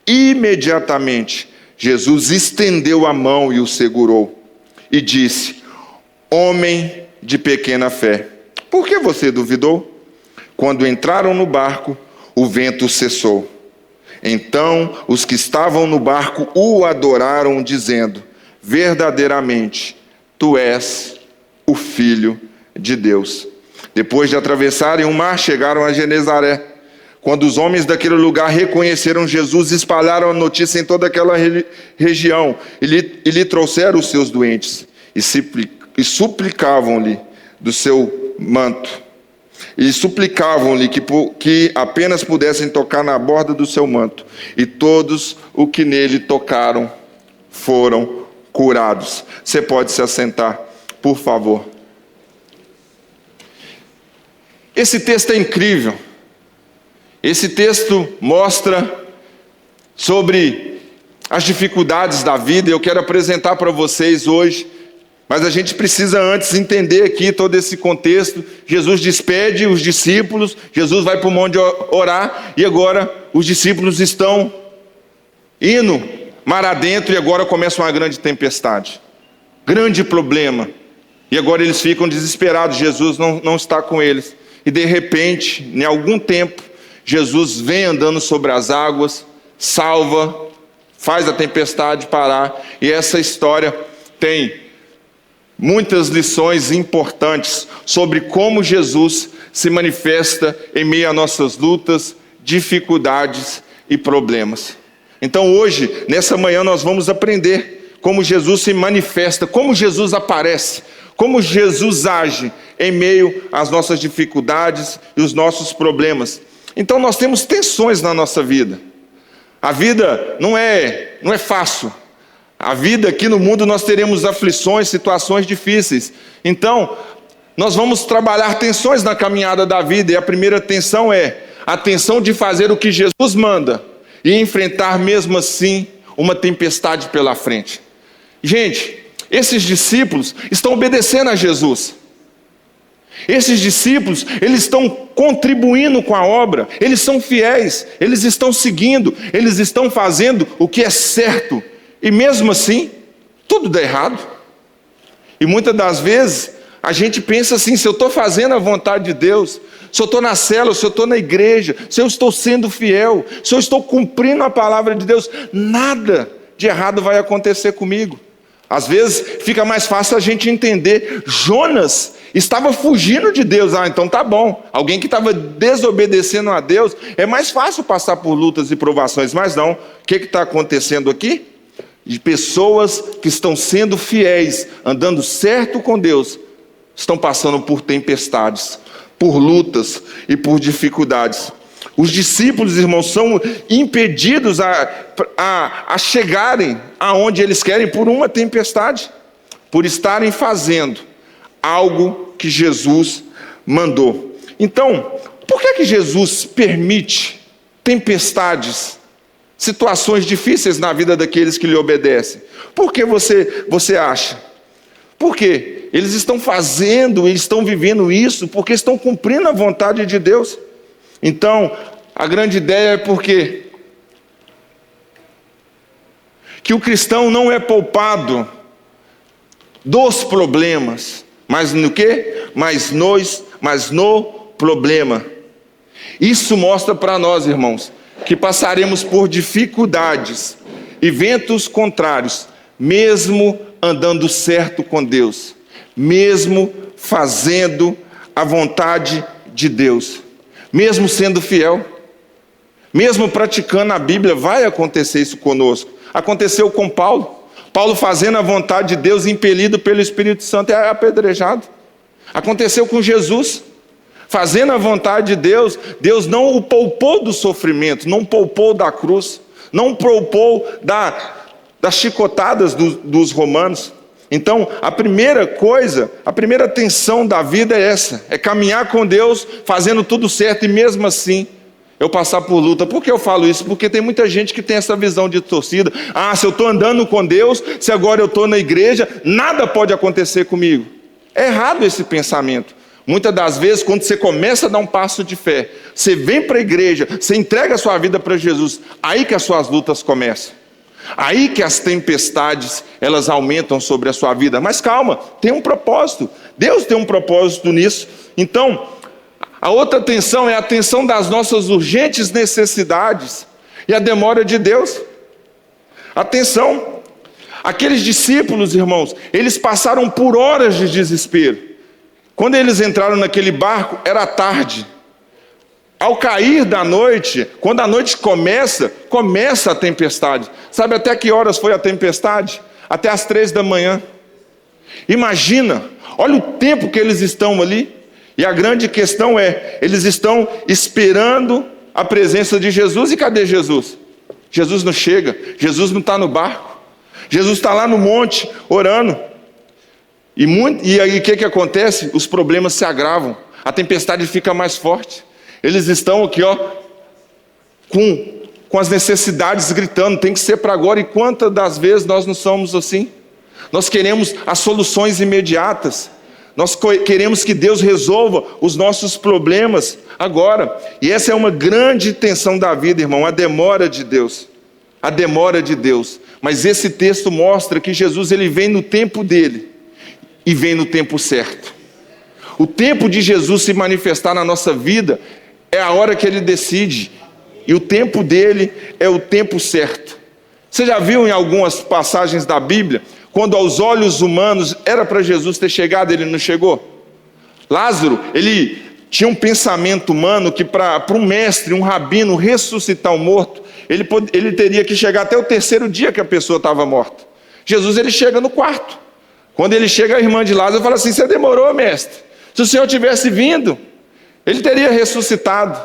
Imediatamente, Jesus estendeu a mão e o segurou e disse, homem de pequena fé, por que você duvidou? Quando entraram no barco, o vento cessou. Então, os que estavam no barco o adoraram, dizendo, verdadeiramente tu és o Filho de Deus. Depois de atravessarem o mar, chegaram a Genezaré. Quando os homens daquele lugar reconheceram Jesus, espalharam a notícia em toda aquela região e lhe trouxeram os seus doentes e suplicavam-lhe do seu manto. E suplicavam-lhe que apenas pudessem tocar na borda do seu manto. E todos os que nele tocaram foram curados. Você pode se assentar, por favor. Esse texto é incrível. Esse texto mostra sobre as dificuldades da vida. Eu quero apresentar para vocês hoje. Mas a gente precisa antes entender aqui todo esse contexto. Jesus despede os discípulos, Jesus vai para o monte orar, e agora os discípulos estão indo mar adentro, e agora começa uma grande tempestade. Grande problema. E agora eles ficam desesperados, Jesus não está com eles. E de repente, em algum tempo, Jesus vem andando sobre as águas, salva, faz a tempestade parar. E essa história tem muitas lições importantes sobre como Jesus se manifesta em meio a nossas lutas, dificuldades e problemas. Então hoje, nessa manhã, nós vamos aprender como Jesus se manifesta, como Jesus aparece, como Jesus age em meio às nossas dificuldades e os nossos problemas. Então nós temos tensões na nossa vida. A vida não é fácil. A vida aqui no mundo nós teremos aflições, situações difíceis. Então, nós vamos trabalhar tensões na caminhada da vida. E a primeira tensão é a tensão de fazer o que Jesus manda e enfrentar mesmo assim uma tempestade pela frente. Gente, esses discípulos estão obedecendo a Jesus. Esses discípulos, eles estão contribuindo com a obra. Eles são fiéis, eles estão seguindo, eles estão fazendo o que é certo. E mesmo assim, tudo dá errado. E muitas das vezes, a gente pensa assim, se eu estou fazendo a vontade de Deus, se eu estou na célula, se eu estou na igreja, se eu estou sendo fiel, se eu estou cumprindo a palavra de Deus, nada de errado vai acontecer comigo. Às vezes, fica mais fácil a gente entender. Jonas estava fugindo de Deus. Então tá bom. Alguém que estava desobedecendo a Deus, é mais fácil passar por lutas e provações. Mas não. O que está acontecendo aqui? De pessoas que estão sendo fiéis, andando certo com Deus, estão passando por tempestades, por lutas e por dificuldades. Os discípulos, irmãos, são impedidos a chegarem aonde eles querem por uma tempestade, por estarem fazendo algo que Jesus mandou. Então, por que Jesus permite tempestades, situações difíceis na vida daqueles que lhe obedecem? Por que você acha? Porque eles estão fazendo, eles estão vivendo isso, porque estão cumprindo a vontade de Deus. Então, a grande ideia é porque que o cristão não é poupado dos problemas, mas no quê? Mas no problema. Isso mostra para nós, irmãos, que passaremos por dificuldades e ventos contrários, mesmo andando certo com Deus, mesmo fazendo a vontade de Deus, mesmo sendo fiel, mesmo praticando a Bíblia, vai acontecer isso conosco. Aconteceu com Paulo. Paulo fazendo a vontade de Deus, impelido pelo Espírito Santo, é apedrejado. Aconteceu com Jesus. Fazendo a vontade de Deus, Deus não o poupou do sofrimento, não poupou da cruz, não poupou das chicotadas dos romanos. Então, a primeira coisa, a primeira tensão da vida é essa, é caminhar com Deus, fazendo tudo certo e mesmo assim eu passar por luta. Por que eu falo isso? Porque tem muita gente que tem essa visão de torcida. Se eu estou andando com Deus, se agora eu estou na igreja, nada pode acontecer comigo. É errado esse pensamento. Muitas das vezes, quando você começa a dar um passo de fé, você vem para a igreja, você entrega a sua vida para Jesus, aí que as suas lutas começam. Aí que as tempestades, elas aumentam sobre a sua vida. Mas calma, tem um propósito. Deus tem um propósito nisso. Então, a outra tensão é a tensão das nossas urgentes necessidades e a demora de Deus. Atenção, Aqueles discípulos, irmãos, eles passaram por horas de desespero. Quando eles entraram naquele barco, era tarde. Ao cair da noite, quando a noite começa a tempestade. Sabe até que horas foi a tempestade? Até as 3 da manhã. Imagina, olha o tempo que eles estão ali. E a grande questão é, eles estão esperando a presença de Jesus. E cadê Jesus? Jesus não chega, Jesus não está no barco. Jesus está lá no monte, orando. E aí o que acontece? Os problemas se agravam. A tempestade fica mais forte. Eles estão aqui, ó, com as necessidades gritando, tem que ser para agora. E quantas das vezes nós não somos assim? Nós queremos as soluções imediatas. Nós queremos que Deus resolva os nossos problemas agora. E essa é uma grande tensão da vida, irmão, a demora de Deus. A demora de Deus. Mas esse texto mostra que Jesus, ele vem no tempo dele e vem no tempo certo. O tempo de Jesus se manifestar na nossa vida é a hora que ele decide. E o tempo dele é o tempo certo. Você já viu em algumas passagens da Bíblia, quando aos olhos humanos era para Jesus ter chegado, ele não chegou? Lázaro, ele tinha um pensamento humano que para um mestre, um rabino, ressuscitar um morto, ele teria que chegar até o 3º dia que a pessoa estava morta. Jesus, ele chega no 4º. Quando ele chega, a irmã de Lázaro fala assim: você demorou, mestre. Se o Senhor tivesse vindo, ele teria ressuscitado.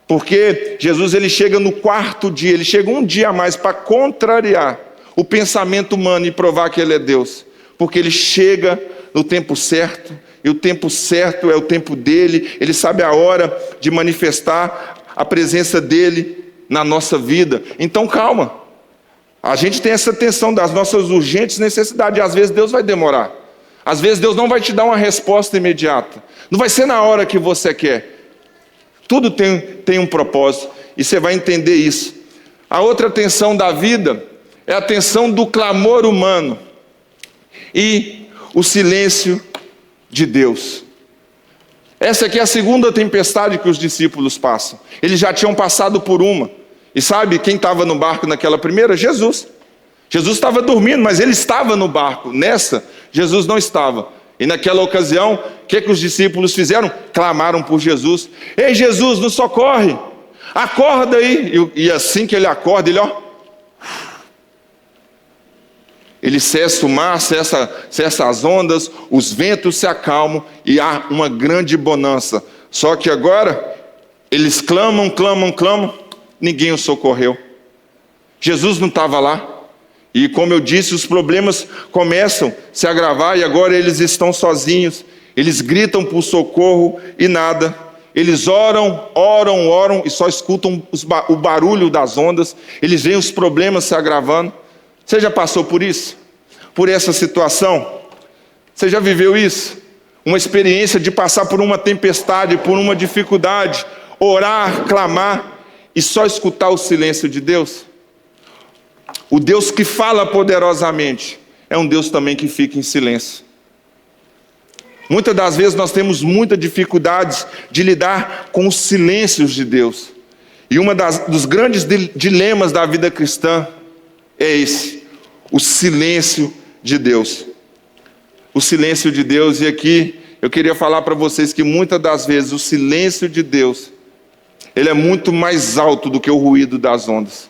Porque Jesus, ele chega no 4º dia, ele chega um dia a mais para contrariar o pensamento humano e provar que ele é Deus. Porque ele chega no tempo certo, e o tempo certo é o tempo dele. Ele sabe a hora de manifestar a presença dele na nossa vida. Então calma, a gente tem essa tensão das nossas urgentes necessidades, e às vezes Deus vai demorar. Às vezes Deus não vai te dar uma resposta imediata. Não vai ser na hora que você quer. Tudo tem um propósito, e você vai entender isso. A outra tensão da vida é a tensão do clamor humano e o silêncio de Deus. Essa aqui é a segunda tempestade que os discípulos passam. Eles já tinham passado por uma. E sabe quem estava no barco naquela primeira? Jesus. Jesus estava dormindo, mas ele estava no barco. Nessa, Jesus não estava. E naquela ocasião, o que os discípulos fizeram? Clamaram por Jesus. Ei, Jesus, nos socorre! Acorda aí! E assim que ele acorda, ele cessa o mar, cessa as ondas, os ventos se acalmam e há uma grande bonança. Só que agora, eles clamam, ninguém os socorreu. Jesus não estava lá. E como eu disse, os problemas começam a se agravar e agora eles estão sozinhos. Eles gritam por socorro e nada. Eles oram e só escutam o barulho das ondas. Eles veem os problemas se agravando. Você já passou por isso? Por essa situação? Você já viveu isso? Uma experiência de passar por uma tempestade, por uma dificuldade, orar, clamar e só escutar o silêncio de Deus? O Deus que fala poderosamente é um Deus também que fica em silêncio. Muitas das vezes nós temos muita dificuldade de lidar com os silêncios de Deus. E dos grandes dilemas da vida cristã é esse: o silêncio de Deus. O silêncio de Deus. E aqui eu queria falar para vocês que muitas das vezes o silêncio de Deus, ele é muito mais alto do que o ruído das ondas.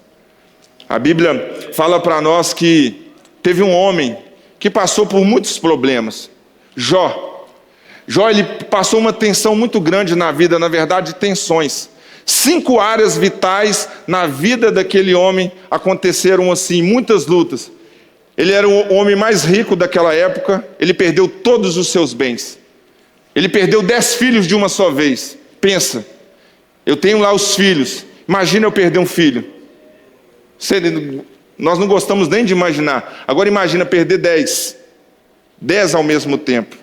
A Bíblia fala para nós que teve um homem que passou por muitos problemas. Jó, ele passou uma tensão muito grande na vida, na verdade, tensões. 5 áreas vitais na vida daquele homem aconteceram assim, muitas lutas. Ele era o homem mais rico daquela época, ele perdeu todos os seus bens. Ele perdeu 10 filhos de uma só vez. Pensa, eu tenho lá os filhos, imagina eu perder um filho. Nós não gostamos nem de imaginar. Agora imagina perder 10 ao mesmo tempo.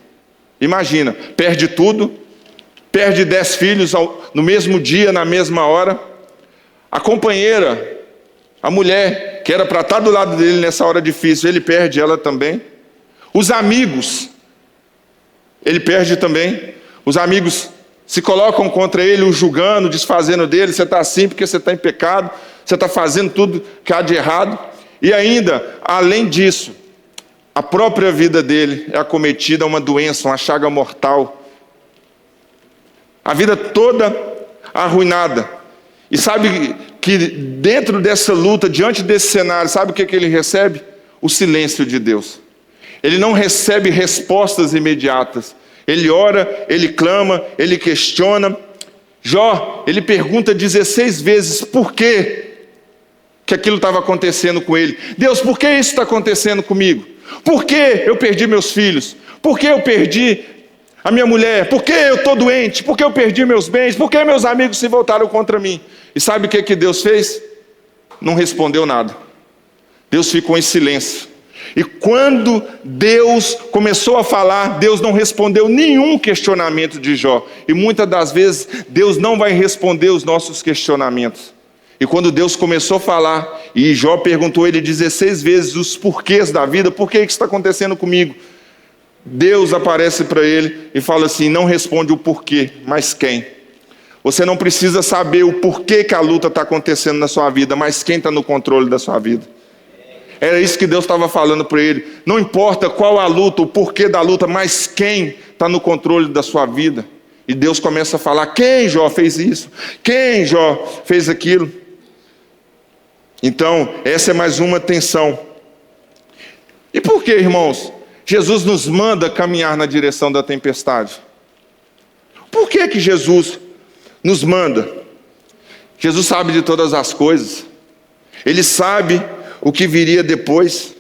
Imagina, perde tudo, perde 10 filhos no mesmo dia, na mesma hora. A companheira, a mulher, que era para estar do lado dele nessa hora difícil, ele perde ela também. Os amigos, ele perde também. Os amigos se colocam contra ele, o julgando, desfazendo dele. Você está assim porque você está em pecado, você está fazendo tudo que há de errado. E ainda, além disso, a própria vida dele é acometida a uma doença, uma chaga mortal. A vida toda arruinada. E sabe que dentro dessa luta, diante desse cenário, sabe o que ele recebe? O silêncio de Deus. Ele não recebe respostas imediatas. Ele ora, ele clama, ele questiona. Jó, ele pergunta 16 vezes por que aquilo estava acontecendo com ele. Deus, por que isso está acontecendo comigo? Por que eu perdi meus filhos? Por que eu perdi a minha mulher? Por que eu estou doente? Por que eu perdi meus bens? Por que meus amigos se voltaram contra mim? E sabe o que Deus fez? Não respondeu nada. Deus ficou em silêncio. E quando Deus começou a falar, Deus não respondeu nenhum questionamento de Jó. E muitas das vezes, Deus não vai responder os nossos questionamentos. E quando Deus começou a falar, e Jó perguntou ele 16 vezes os porquês da vida, por que isso está acontecendo comigo? Deus aparece para ele e fala assim, não responde o porquê, mas quem? Você não precisa saber o porquê que a luta está acontecendo na sua vida, mas quem está no controle da sua vida. Era isso que Deus estava falando para ele. Não importa qual a luta, o porquê da luta, mas quem está no controle da sua vida. E Deus começa a falar, quem, Jó, fez isso? Quem, Jó, fez aquilo? Então, essa é mais uma tensão. E por que, irmãos, Jesus nos manda caminhar na direção da tempestade? Por que Jesus nos manda? Jesus sabe de todas as coisas. Ele sabe o que viria depois.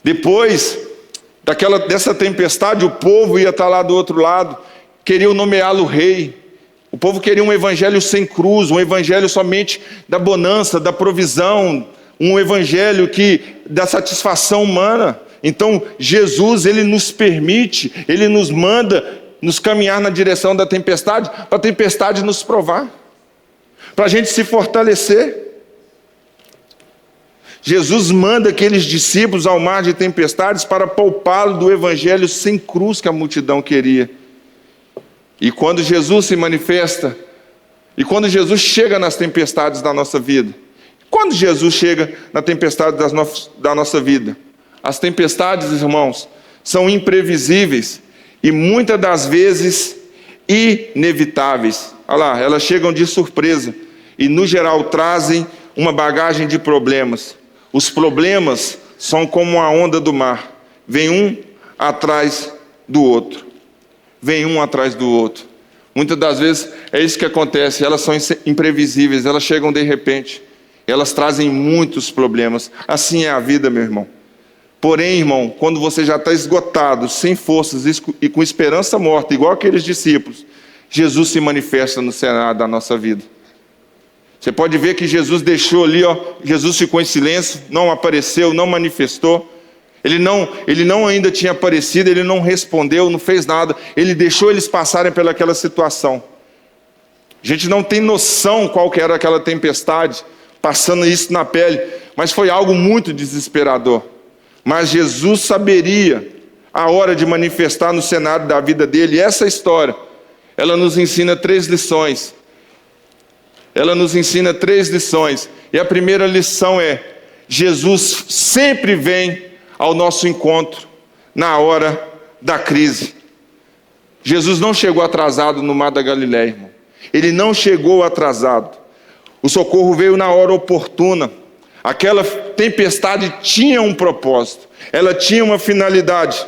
Depois dessa tempestade, o povo ia estar lá do outro lado, queriam nomeá-lo rei. O povo queria um evangelho sem cruz, um evangelho somente da bonança, da provisão, um evangelho da satisfação humana. Então Jesus, ele nos permite, ele nos manda nos caminhar na direção da tempestade, para a tempestade nos provar, para a gente se fortalecer. Jesus manda aqueles discípulos ao mar de tempestades para poupá-lo do evangelho sem cruz que a multidão queria. E quando Jesus se manifesta, e quando Jesus chega nas tempestades da nossa vida, quando Jesus chega na tempestade da nossa vida, as tempestades, irmãos, são imprevisíveis e muitas das vezes inevitáveis. Olha lá, elas chegam de surpresa e no geral trazem uma bagagem de problemas. Os problemas são como a onda do mar, vem um atrás do outro. Vem um atrás do outro. Muitas das vezes é isso que acontece, elas são imprevisíveis, elas chegam de repente, elas trazem muitos problemas. Assim é a vida, meu irmão. Porém, irmão, quando você já está esgotado, sem forças e com esperança morta, igual aqueles discípulos, Jesus se manifesta no cenário da nossa vida. Você pode ver que Jesus deixou ali, Jesus ficou em silêncio, não apareceu, não manifestou. Ele não ainda tinha aparecido, ele não respondeu, não fez nada. Ele deixou eles passarem pelaquela situação. A gente não tem noção qual que era aquela tempestade, passando isso na pele, mas foi algo muito desesperador. Mas Jesus saberia a hora de manifestar no cenário da vida dele. E essa história, ela nos ensina 3 lições. Ela nos ensina 3 lições. E a primeira lição é, Jesus sempre vem ao nosso encontro na hora da crise. Jesus não chegou atrasado no mar da Galileia, irmão. Ele não chegou atrasado. O socorro veio na hora oportuna. Aquela tempestade tinha um propósito. Ela tinha uma finalidade.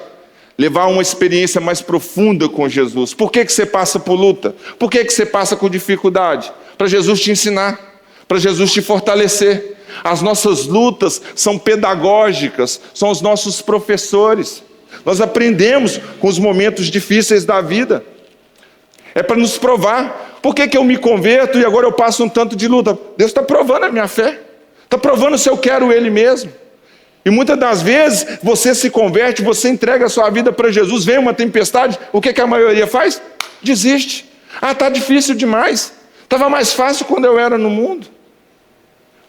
Levar uma experiência mais profunda com Jesus. Por que você passa por luta? Por que você passa por dificuldade? Para Jesus te ensinar. Para Jesus te fortalecer. As nossas lutas são pedagógicas, são os nossos professores. Nós aprendemos com os momentos difíceis da vida. É para nos provar. Por que eu me converto e agora eu passo um tanto de luta? Deus está provando a minha fé. Está provando se eu quero Ele mesmo. E muitas das vezes você se converte, você entrega a sua vida para Jesus, vem uma tempestade, o que a maioria faz? Desiste. Ah, está difícil demais. Estava mais fácil quando eu era no mundo.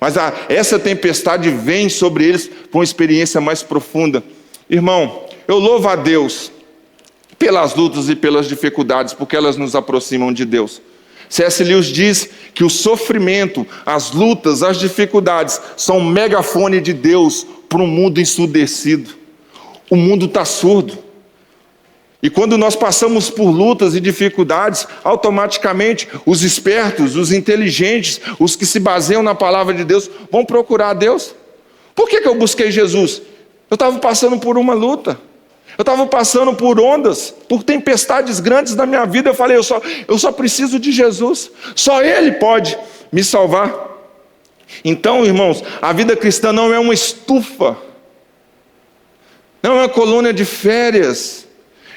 Mas essa tempestade vem sobre eles com uma experiência mais profunda. Irmão, eu louvo a Deus pelas lutas e pelas dificuldades, porque elas nos aproximam de Deus. C.S. Lewis diz que o sofrimento, as lutas, as dificuldades são um megafone de Deus para um mundo ensurdecido. O mundo está surdo. E quando nós passamos por lutas e dificuldades, automaticamente os espertos, os inteligentes, os que se baseiam na palavra de Deus, vão procurar a Deus. Por que eu busquei Jesus? Eu estava passando por uma luta. Eu estava passando por ondas, por tempestades grandes na minha vida. Eu falei, eu só preciso de Jesus. Só Ele pode me salvar. Então, irmãos, a vida cristã não é uma estufa. Não é uma colônia de férias.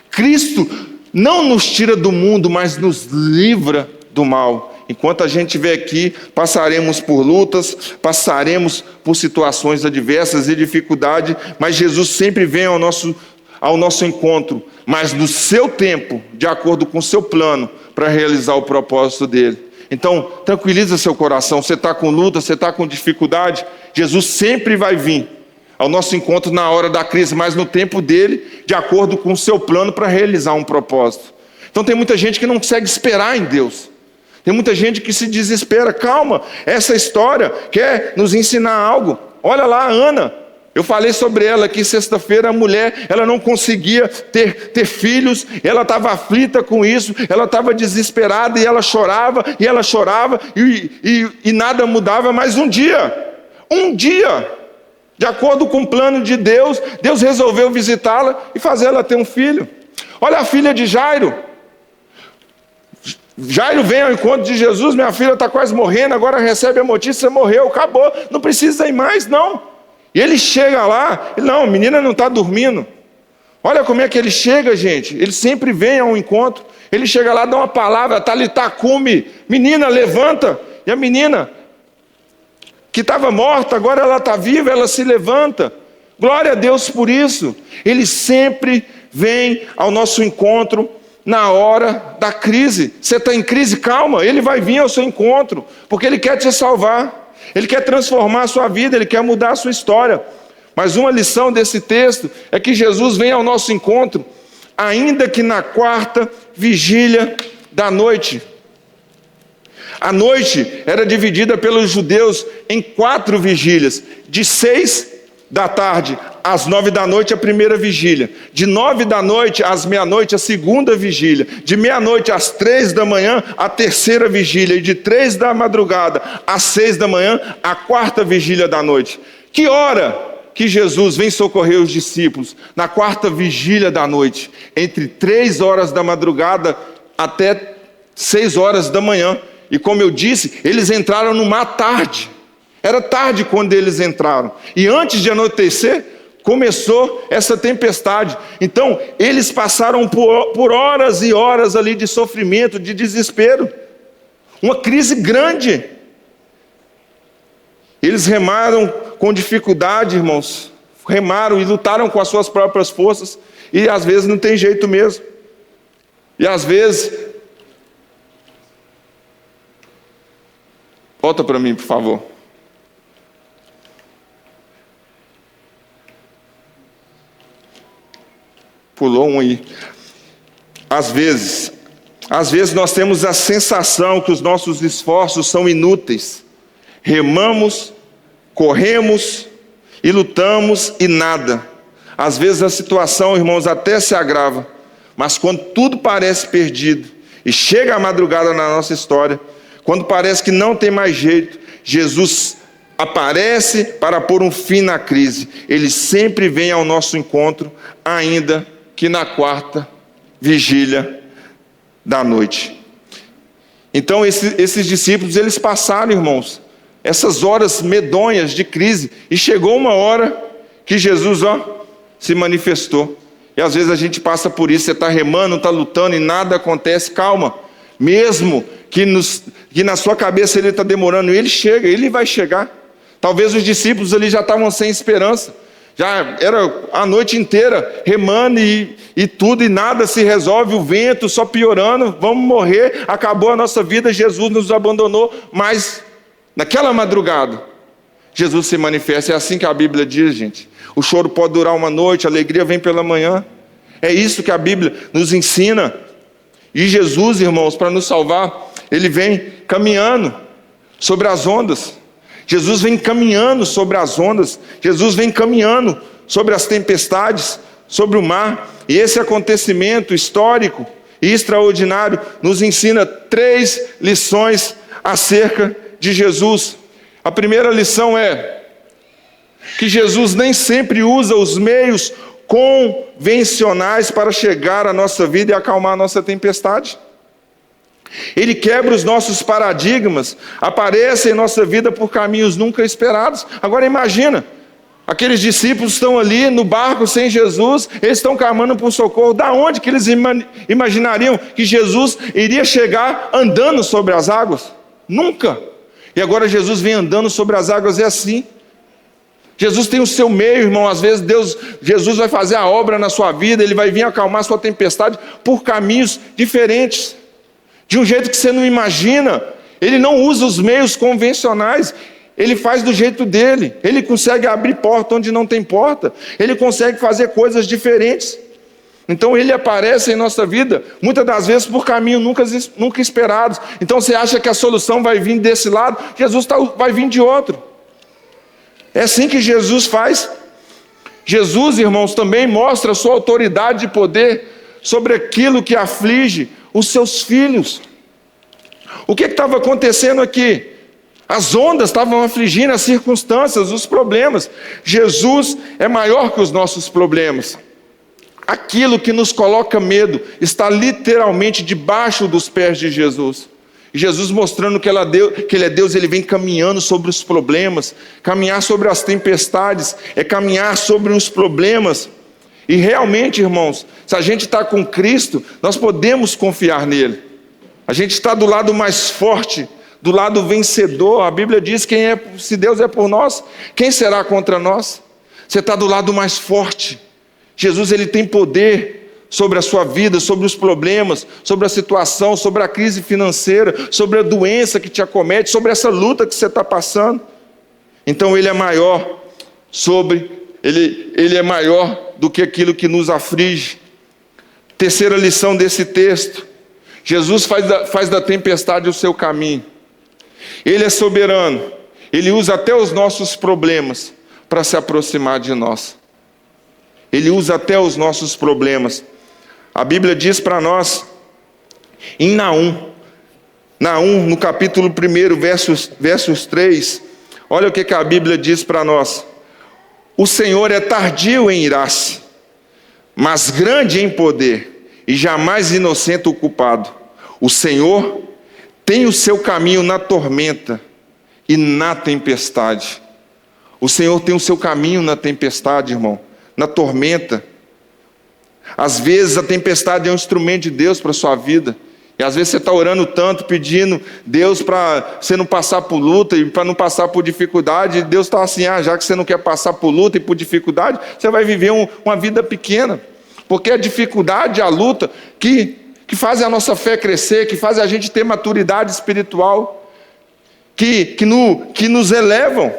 Cristo não nos tira do mundo, mas nos livra do mal. Enquanto a gente estiver aqui, passaremos por lutas, passaremos por situações adversas e dificuldade, mas Jesus sempre vem ao nosso encontro, mas no seu tempo, de acordo com o seu plano, para realizar o propósito dele. Então, tranquiliza seu coração. Você está com luta, você está com dificuldade, Jesus sempre vai vir ao nosso encontro na hora da crise, mas no tempo dele, de acordo com o seu plano para realizar um propósito. Então tem muita gente que não consegue esperar em Deus. Tem muita gente que se desespera. Calma, essa história quer nos ensinar algo. Olha lá a Ana. Eu falei sobre ela aqui sexta-feira. A mulher, ela não conseguia ter filhos. Ela estava aflita com isso. Ela estava desesperada e ela chorava. E nada mudava. Mas um dia, de acordo com o plano de Deus, Deus resolveu visitá-la e fazer ela ter um filho. Olha a filha de Jairo. Jairo vem ao encontro de Jesus, minha filha está quase morrendo, agora recebe a notícia, morreu, acabou, não precisa ir mais, não. E ele chega lá, não, a menina não está dormindo. Olha como é que ele chega, gente, ele sempre vem ao encontro, ele chega lá, dá uma palavra, talitá cumi, menina, levanta, e a menina, que estava morta, agora ela está viva, ela se levanta. Glória a Deus por isso. Ele sempre vem ao nosso encontro na hora da crise. Você está em crise? Calma, Ele vai vir ao seu encontro, porque Ele quer te salvar, Ele quer transformar a sua vida, Ele quer mudar a sua história. Mas uma lição desse texto é que Jesus vem ao nosso encontro, ainda que na quarta vigília da noite. A noite era dividida pelos judeus em 4 vigílias, de 6 da tarde às 9 da noite a primeira vigília, de 9 da noite às meia-noite a segunda vigília, de meia-noite às 3 da manhã a terceira vigília, e de 3 da madrugada às 6 da manhã a quarta vigília da noite. Que hora que Jesus vem socorrer os discípulos? Na quarta vigília da noite, entre 3 horas da madrugada até 6 horas da manhã. E como eu disse, eles entraram no mar tarde. Era tarde quando eles entraram. E antes de anoitecer, começou essa tempestade. Então, eles passaram por horas e horas ali de sofrimento, de desespero. Uma crise grande. Eles remaram com dificuldade, irmãos. Remaram e lutaram com as suas próprias forças. E às vezes não tem jeito mesmo. E às vezes... Volta para mim, por favor. Pulou um aí. Às vezes nós temos a sensação que os nossos esforços são inúteis. Remamos, corremos e lutamos e nada. Às vezes a situação, irmãos, até se agrava. Mas quando tudo parece perdido e chega a madrugada na nossa história, quando parece que não tem mais jeito, Jesus aparece para pôr um fim na crise. Ele sempre vem ao nosso encontro, ainda que na quarta vigília da noite. Então esses discípulos, eles passaram, irmãos, essas horas medonhas de crise, e chegou uma hora que Jesus se manifestou. E às vezes a gente passa por isso, você está remando, está lutando e nada acontece. Calma, mesmo que na sua cabeça ele está demorando, ele chega, ele vai chegar. Talvez os discípulos ali já estavam sem esperança, já era a noite inteira remando e tudo, e nada se resolve, o vento só piorando, vamos morrer, acabou a nossa vida, Jesus nos abandonou. Mas naquela madrugada Jesus se manifesta. É assim que a Bíblia diz, gente. O choro pode durar uma noite, a alegria vem pela manhã. É isso que a Bíblia nos ensina. E Jesus, irmãos, para nos salvar, ele vem caminhando sobre as ondas. Jesus vem caminhando sobre as ondas. Jesus vem caminhando sobre as tempestades, sobre o mar. E esse acontecimento histórico e extraordinário nos ensina 3 lições acerca de Jesus. A primeira lição é que Jesus nem sempre usa os meios convencionais para chegar à nossa vida e acalmar a nossa tempestade. Ele quebra os nossos paradigmas, aparece em nossa vida por caminhos nunca esperados. Agora imagina, aqueles discípulos estão ali no barco sem Jesus, eles estão clamando por socorro. Da onde que eles imaginariam que Jesus iria chegar andando sobre as águas? Nunca. E agora Jesus vem andando sobre as águas, é assim. Jesus tem o seu meio, irmão. Às vezes Jesus vai fazer a obra na sua vida, ele vai vir acalmar a sua tempestade por caminhos diferentes, de um jeito que você não imagina. Ele não usa os meios convencionais, ele faz do jeito dele. Ele consegue abrir porta onde não tem porta, ele consegue fazer coisas diferentes. Então ele aparece em nossa vida, muitas das vezes por caminhos nunca esperados. Então você acha que a solução vai vir desse lado, Jesus vai vir de outro. É assim que Jesus faz. Jesus, irmãos, também mostra a sua autoridade e poder sobre aquilo que aflige os seus filhos. O que estava acontecendo aqui? As ondas estavam afligindo as circunstâncias, os problemas. Jesus é maior que os nossos problemas. Aquilo que nos coloca medo está literalmente debaixo dos pés de Jesus. Jesus mostrando que ele é Deus, ele vem caminhando sobre os problemas. Caminhar sobre as tempestades é caminhar sobre os problemas. E realmente, irmãos, se a gente está com Cristo, nós podemos confiar nele. A gente está do lado mais forte, do lado vencedor. A Bíblia diz, se Deus é por nós, quem será contra nós? Você está do lado mais forte. Jesus, ele tem poder sobre a sua vida, sobre os problemas, sobre a situação, sobre a crise financeira, sobre a doença que te acomete, sobre essa luta que você está passando. Então ele é maior ele é maior do que aquilo que nos aflige. Terceira lição desse texto: Jesus faz da tempestade o seu caminho. Ele é soberano, ele usa até os nossos problemas para se aproximar de nós. Ele usa até os nossos problemas. A Bíblia diz para nós, em Naum, no capítulo 1, versos 3, olha o que a Bíblia diz para nós. O Senhor é tardio em irar-se, mas grande em poder, e jamais inocente o culpado. O Senhor tem o seu caminho na tormenta e na tempestade. O Senhor tem o seu caminho na tempestade, irmão, na tormenta. Às vezes a tempestade é um instrumento de Deus para a sua vida. E às vezes você está orando tanto, pedindo Deus para você não passar por luta e para não passar por dificuldade. E Deus está assim, já que você não quer passar por luta e por dificuldade, você vai viver uma vida pequena. Porque a dificuldade, a luta, que faz a nossa fé crescer, que faz a gente ter maturidade espiritual, que nos elevam.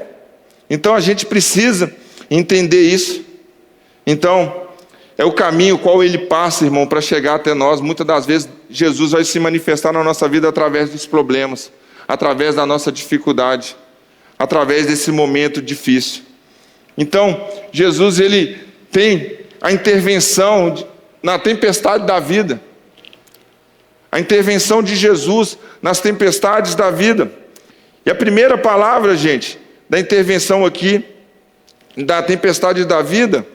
Então a gente precisa entender isso. Então, é o caminho qual ele passa, irmão, para chegar até nós. Muitas das vezes Jesus vai se manifestar na nossa vida através dos problemas, através da nossa dificuldade, através desse momento difícil. Então, Jesus, ele tem a intervenção na tempestade da vida. A intervenção de Jesus nas tempestades da vida. E a primeira palavra, gente, da intervenção aqui, da tempestade da vida,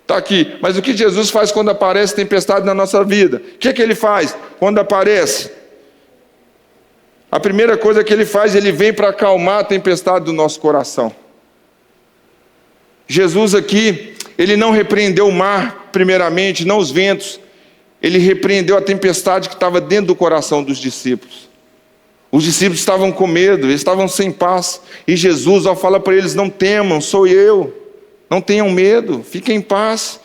está aqui. Mas o que Jesus faz quando aparece tempestade na nossa vida? O que ele faz quando aparece? A primeira coisa que ele faz, ele vem para acalmar a tempestade do nosso coração. Jesus aqui, ele não repreendeu o mar, primeiramente, não os ventos. Ele repreendeu a tempestade que estava dentro do coração dos discípulos. Os discípulos estavam com medo, eles estavam sem paz. E Jesus, ao falar para eles, não temam, sou eu. Não tenham medo, fiquem em paz.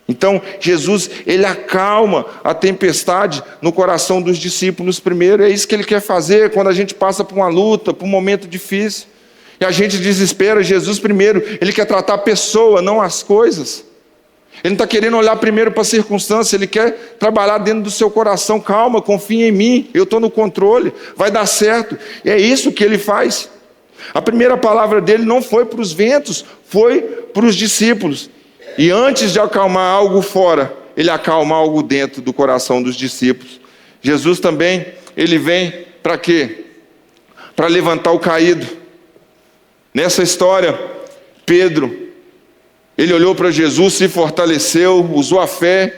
Então, Jesus, ele acalma a tempestade no coração dos discípulos primeiro. É isso que ele quer fazer quando a gente passa por uma luta, por um momento difícil. E a gente desespera. Jesus primeiro, ele quer tratar a pessoa, não as coisas. Ele não está querendo olhar primeiro para a circunstância, ele quer trabalhar dentro do seu coração. Calma, confia em mim, eu estou no controle, vai dar certo. E é isso que ele faz. A primeira palavra dele não foi para os ventos, foi para os discípulos. E antes de acalmar algo fora, ele acalma algo dentro do coração dos discípulos. Jesus também, ele vem para quê? Para levantar o caído. Nessa história, Pedro, ele olhou para Jesus, se fortaleceu, usou a fé,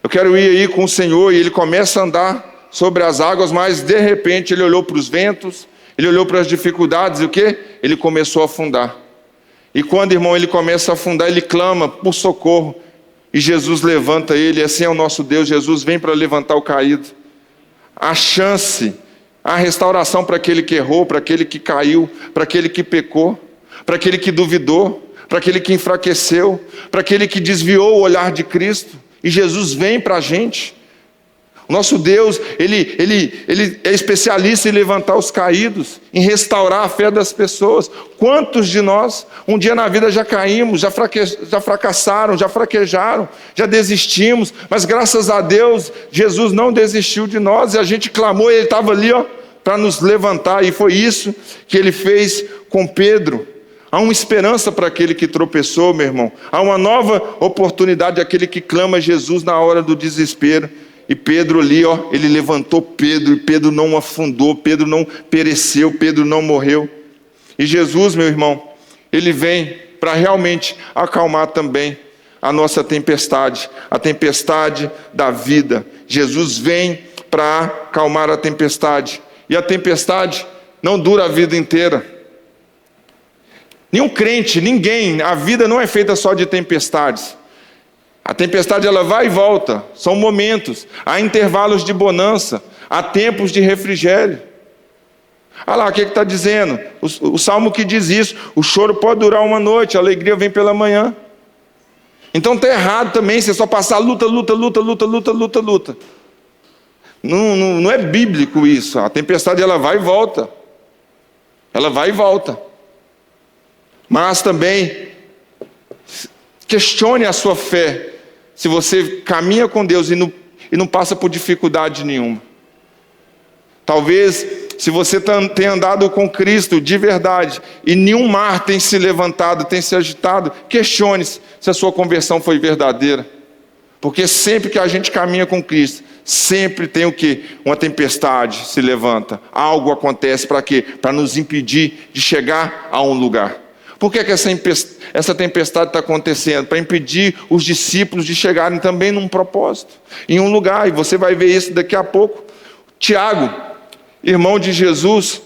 eu quero ir aí com o Senhor, e ele começa a andar sobre as águas, mas de repente ele olhou para os ventos, ele olhou para as dificuldades, e o quê? Ele começou a afundar. E quando, irmão, ele começa a afundar, ele clama por socorro, e Jesus levanta ele. Assim é o nosso Deus. Jesus vem para levantar o caído. A chance, a restauração para aquele que errou, para aquele que caiu, para aquele que pecou, para aquele que duvidou, para aquele que enfraqueceu, para aquele que desviou o olhar de Cristo. E Jesus vem para a gente. O nosso Deus, ele é especialista em levantar os caídos, em restaurar a fé das pessoas. Quantos de nós, um dia na vida já caímos, já fracassaram, já fraquejaram, já desistimos, mas graças a Deus, Jesus não desistiu de nós, e a gente clamou, e ele estava ali, para nos levantar, e foi isso que ele fez com Pedro. Há uma esperança para aquele que tropeçou, meu irmão. Há uma nova oportunidade, aquele que clama a Jesus na hora do desespero. E Pedro ali, ele levantou Pedro, e Pedro não afundou, Pedro não pereceu, Pedro não morreu. E Jesus, meu irmão, ele vem para realmente acalmar também a nossa tempestade, a tempestade da vida. Jesus vem para acalmar a tempestade. E a tempestade não dura a vida inteira. Nenhum crente, ninguém, a vida não é feita só de tempestades. A tempestade, ela vai e volta, são momentos, há intervalos de bonança, há tempos de refrigério. Olha lá, o que está dizendo? O Salmo que diz isso: o choro pode durar uma noite, a alegria vem pela manhã. Então está errado também você só passar luta. Não é bíblico isso. A tempestade, ela vai e volta. Ela vai e volta. Mas também questione a sua fé, se você caminha com Deus e não passa por dificuldade nenhuma. Talvez, se você tem andado com Cristo de verdade, e nenhum mar tem se levantado, tem se agitado, questione-se se a sua conversão foi verdadeira. Porque sempre que a gente caminha com Cristo, sempre tem o quê? Uma tempestade se levanta, algo acontece para quê? Para nos impedir de chegar a um lugar. Por que essa tempestade está acontecendo? Para impedir os discípulos de chegarem também num propósito, em um lugar, e você vai ver isso daqui a pouco. Tiago, irmão de Jesus,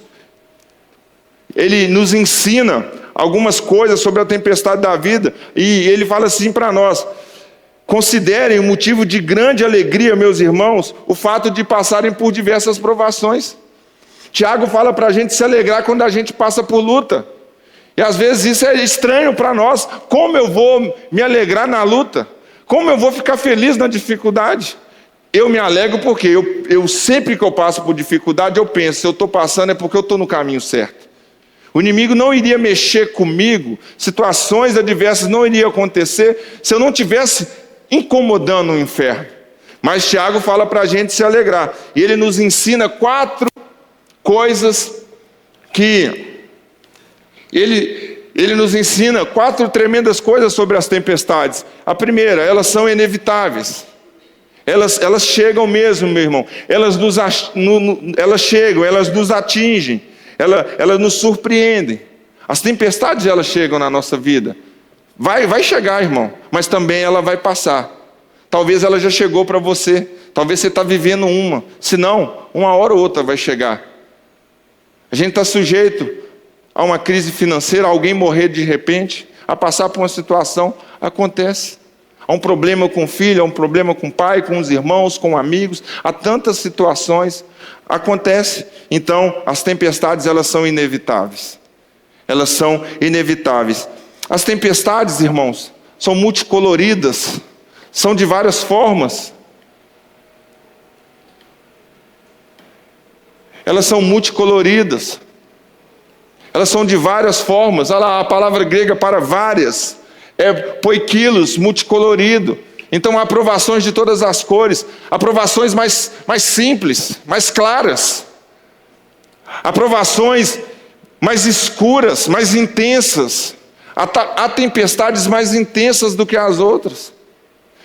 ele nos ensina algumas coisas sobre a tempestade da vida, e ele fala assim para nós: considerem um motivo de grande alegria, meus irmãos, o fato de passarem por diversas provações. Tiago fala para a gente se alegrar quando a gente passa por luta. E às vezes isso é estranho para nós. Como eu vou me alegrar na luta? Como eu vou ficar feliz na dificuldade? Eu me alegro porque eu sempre que eu passo por dificuldade, eu penso, se eu estou passando é porque eu estou no caminho certo. O inimigo não iria mexer comigo, situações adversas não iriam acontecer se eu não estivesse incomodando o inferno. Mas Tiago fala para a gente se alegrar. E ele nos ensina 4 coisas que... Ele nos ensina 4 tremendas coisas sobre as tempestades. A primeira, elas são inevitáveis. Elas chegam mesmo, meu irmão. Elas chegam, elas nos atingem. Elas nos surpreendem. As tempestades, elas chegam na nossa vida. Vai chegar, irmão. Mas também ela vai passar. Talvez ela já chegou para você. Talvez você está vivendo uma. Se não, uma hora ou outra vai chegar. A gente está sujeito a uma crise financeira, a alguém morrer de repente, a passar por uma situação, acontece. Há um problema com o filho, há um problema com o pai, com os irmãos, com amigos, há tantas situações, acontece. Então, as tempestades, elas são inevitáveis. Elas são inevitáveis. As tempestades, irmãos, são multicoloridas, são de várias formas. Elas são multicoloridas. Elas são de várias formas. Olha lá, a palavra grega para várias poiquilos, multicolorido. Então há aprovações de todas as cores, aprovações mais simples, mais claras, aprovações mais escuras, mais intensas. Há tempestades mais intensas do que as outras.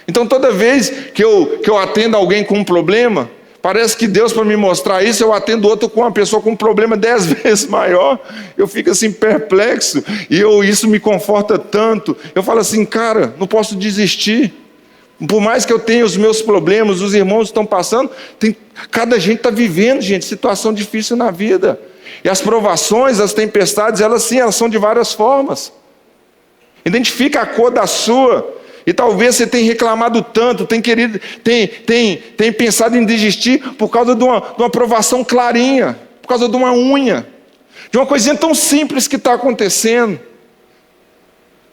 Então toda vez que eu atendo alguém com um problema, parece que Deus, para me mostrar isso, eu atendo outro com uma pessoa com um problema 10 vezes maior. Eu fico assim perplexo, e isso me conforta tanto. Eu falo assim, cara, não posso desistir. Por mais que eu tenha os meus problemas, os irmãos estão passando, cada gente está vivendo, gente, situação difícil na vida. E as provações, as tempestades, elas são de várias formas. Identifica a cor da sua. E talvez você tenha reclamado tanto, tem pensado em desistir por causa de uma provação clarinha, por causa de uma unha, de uma coisinha tão simples que está acontecendo.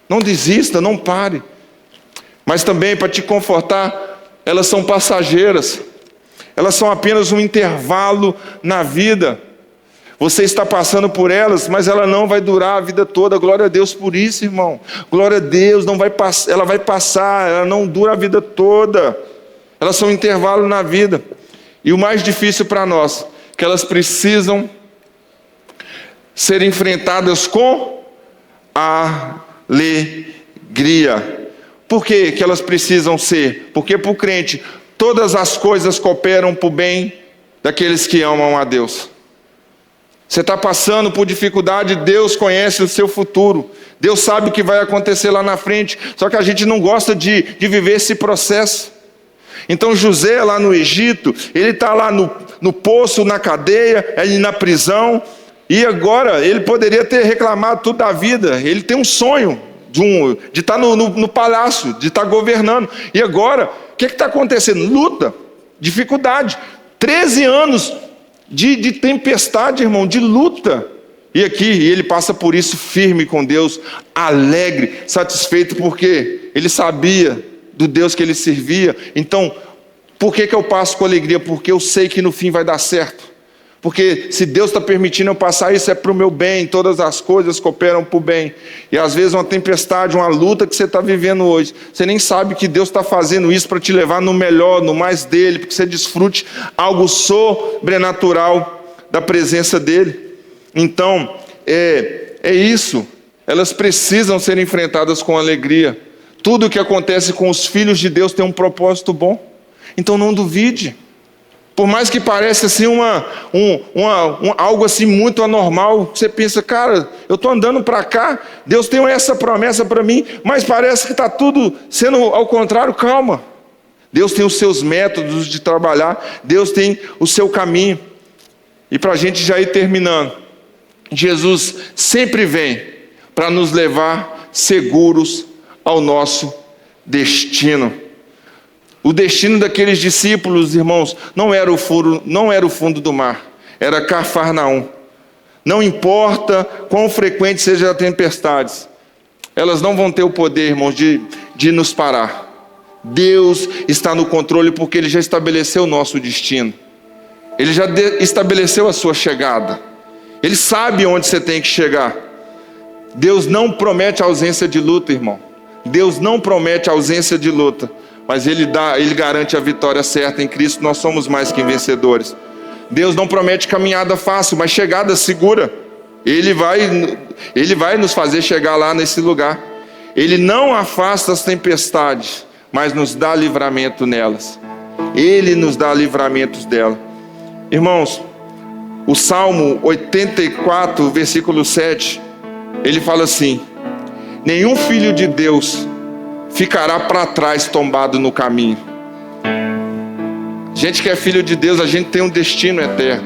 Não desista, não pare. Mas também, para te confortar, elas são passageiras. Elas são apenas um intervalo na vida. Você está passando por elas, mas ela não vai durar a vida toda. Glória a Deus por isso, irmão. Glória a Deus, ela vai passar, ela não dura a vida toda. Elas são um intervalo na vida. E o mais difícil para nós, que elas precisam ser enfrentadas com alegria. Por que elas precisam ser? Porque para o crente, todas as coisas cooperam para o bem daqueles que amam a Deus. Você está passando por dificuldade, Deus conhece o seu futuro. Deus sabe o que vai acontecer lá na frente. Só que a gente não gosta de viver esse processo. Então José lá no Egito, ele está lá no poço, na cadeia, na prisão. E agora ele poderia ter reclamado tudo da vida. Ele tem um sonho de estar no palácio, de estar governando. E agora, o que está acontecendo? Luta, dificuldade. 13 anos de tempestade, irmão, de luta. E aqui ele passa por isso firme com Deus, alegre, satisfeito, porque ele sabia do Deus que ele servia. Então, por que eu passo com alegria? Porque eu sei que no fim vai dar certo. Porque se Deus está permitindo eu passar isso, é para o meu bem. Todas as coisas cooperam para o bem. E às vezes uma tempestade, uma luta que você está vivendo hoje, você nem sabe que Deus está fazendo isso para te levar no melhor, no mais dele, para que você desfrute algo sobrenatural da presença dele. Então, é isso. Elas precisam ser enfrentadas com alegria. Tudo o que acontece com os filhos de Deus tem um propósito bom. Então não duvide. Por mais que pareça assim algo assim muito anormal, você pensa, cara, eu estou andando para cá, Deus tem essa promessa para mim, mas parece que está tudo sendo ao contrário. Calma. Deus tem os seus métodos de trabalhar, Deus tem o seu caminho. E para a gente já ir terminando, Jesus sempre vem para nos levar seguros ao nosso destino. O destino daqueles discípulos, irmãos, não era o fundo do mar, era Cafarnaum. Não importa quão frequente sejam as tempestades, elas não vão ter o poder, irmãos, de nos parar. Deus está no controle porque Ele já estabeleceu o nosso destino. Ele já estabeleceu a sua chegada. Ele sabe onde você tem que chegar. Deus não promete ausência de luta, irmão. Deus não promete ausência de luta. Mas Ele garante a vitória certa. Em Cristo nós somos mais que vencedores. Deus não promete caminhada fácil, mas chegada segura. Ele vai nos fazer chegar lá nesse lugar. Ele não afasta as tempestades, mas nos dá livramento nelas. Ele nos dá livramentos dela. Irmãos, o Salmo 84, versículo 7, ele fala assim: nenhum filho de Deus ficará para trás tombado no caminho. Gente que é filho de Deus, a gente tem um destino eterno.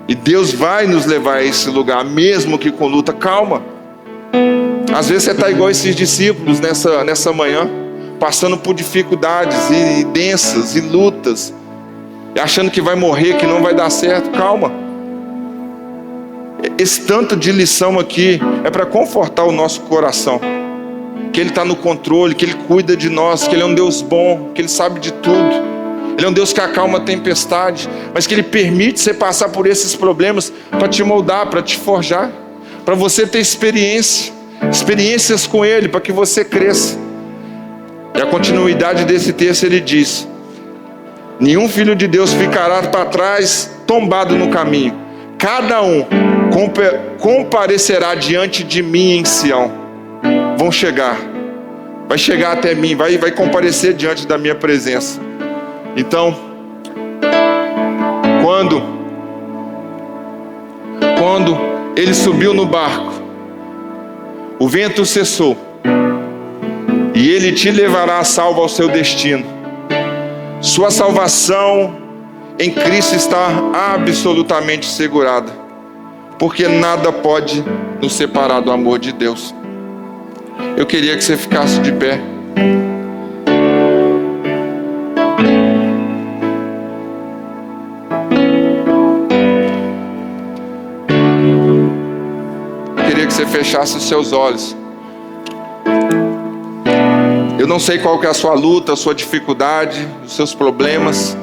E Deus vai nos levar a esse lugar, mesmo que com luta. Calma. Às vezes você está igual esses discípulos nessa manhã, passando por dificuldades e densas e lutas, e achando que vai morrer, que não vai dar certo. Calma. Esse tanto de lição aqui é para confortar o nosso coração. Que Ele está no controle, que Ele cuida de nós, que Ele é um Deus bom, que Ele sabe de tudo. Ele é um Deus que acalma a tempestade, mas que Ele permite você passar por esses problemas para te moldar, para te forjar, para você ter experiência. experiências com Ele, para que você cresça. E a continuidade desse texto ele diz: nenhum filho de Deus ficará para trás, tombado no caminho. Cada um comparecerá diante de mim em Sião. Vão chegar, vai chegar até mim, vai comparecer diante da minha presença. Então, quando ele subiu no barco, o vento cessou, e ele te levará a salvo ao seu destino. Sua salvação em Cristo está absolutamente segurada, porque nada pode nos separar do amor de Deus. Eu queria que você ficasse de pé. Eu queria que você fechasse os seus olhos. Eu não sei qual que é a sua luta, a sua dificuldade, os seus problemas,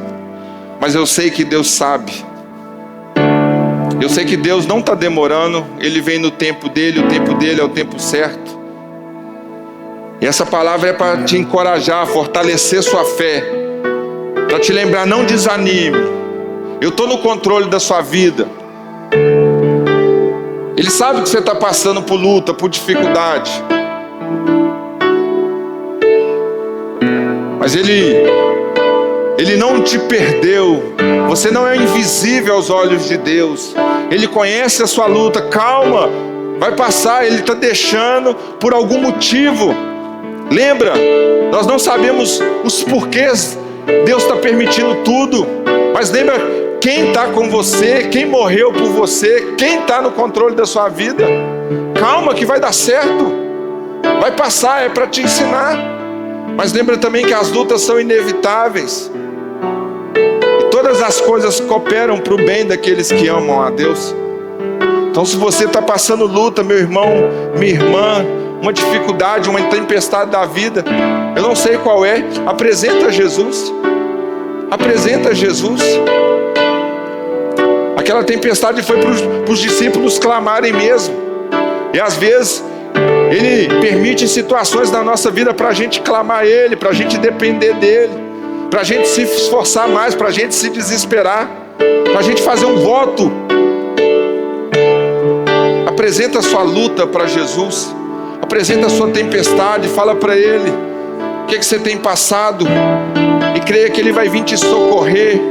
mas eu sei que Deus sabe. Eu sei que Deus não está demorando, Ele vem no tempo dEle, o tempo dEle é o tempo certo. E essa palavra é para te encorajar, fortalecer sua fé, para te lembrar, não desanime. Eu estou no controle da sua vida. Ele sabe que você está passando por luta, por dificuldade. Mas Ele não te perdeu. Você não é invisível aos olhos de Deus. Ele conhece a sua luta. Calma, vai passar. Ele está deixando por algum motivo. Lembra, nós não sabemos os porquês Deus está permitindo tudo. Mas lembra quem está com você, quem morreu por você, quem está no controle da sua vida. Calma que vai dar certo. Vai passar, é para te ensinar. Mas lembra também que as lutas são inevitáveis. E todas as coisas cooperam para o bem daqueles que amam a Deus. Então se você está passando luta, meu irmão, minha irmã, uma dificuldade, uma tempestade da vida, eu não sei qual é, apresenta Jesus. Apresenta Jesus. Aquela tempestade foi para os discípulos clamarem mesmo. E às vezes Ele permite situações na nossa vida para a gente clamar a Ele, para a gente depender dEle, para a gente se esforçar mais, para a gente se desesperar, para a gente fazer um voto. Apresenta a sua luta para Jesus, apresenta a sua tempestade, fala para Ele o que você tem passado, e creia que Ele vai vir te socorrer.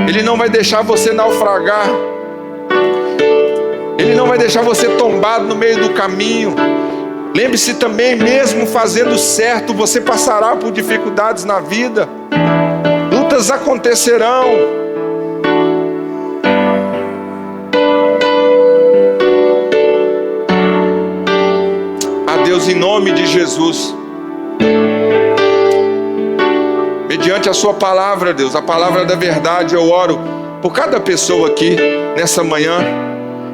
Ele não vai deixar você naufragar. Ele não vai deixar você tombado no meio do caminho. Lembre-se também, mesmo fazendo certo, você passará por dificuldades na vida. Lutas acontecerão. A Deus, em nome de Jesus, mediante a sua palavra, Deus, a palavra da verdade, eu oro por cada pessoa aqui nessa manhã.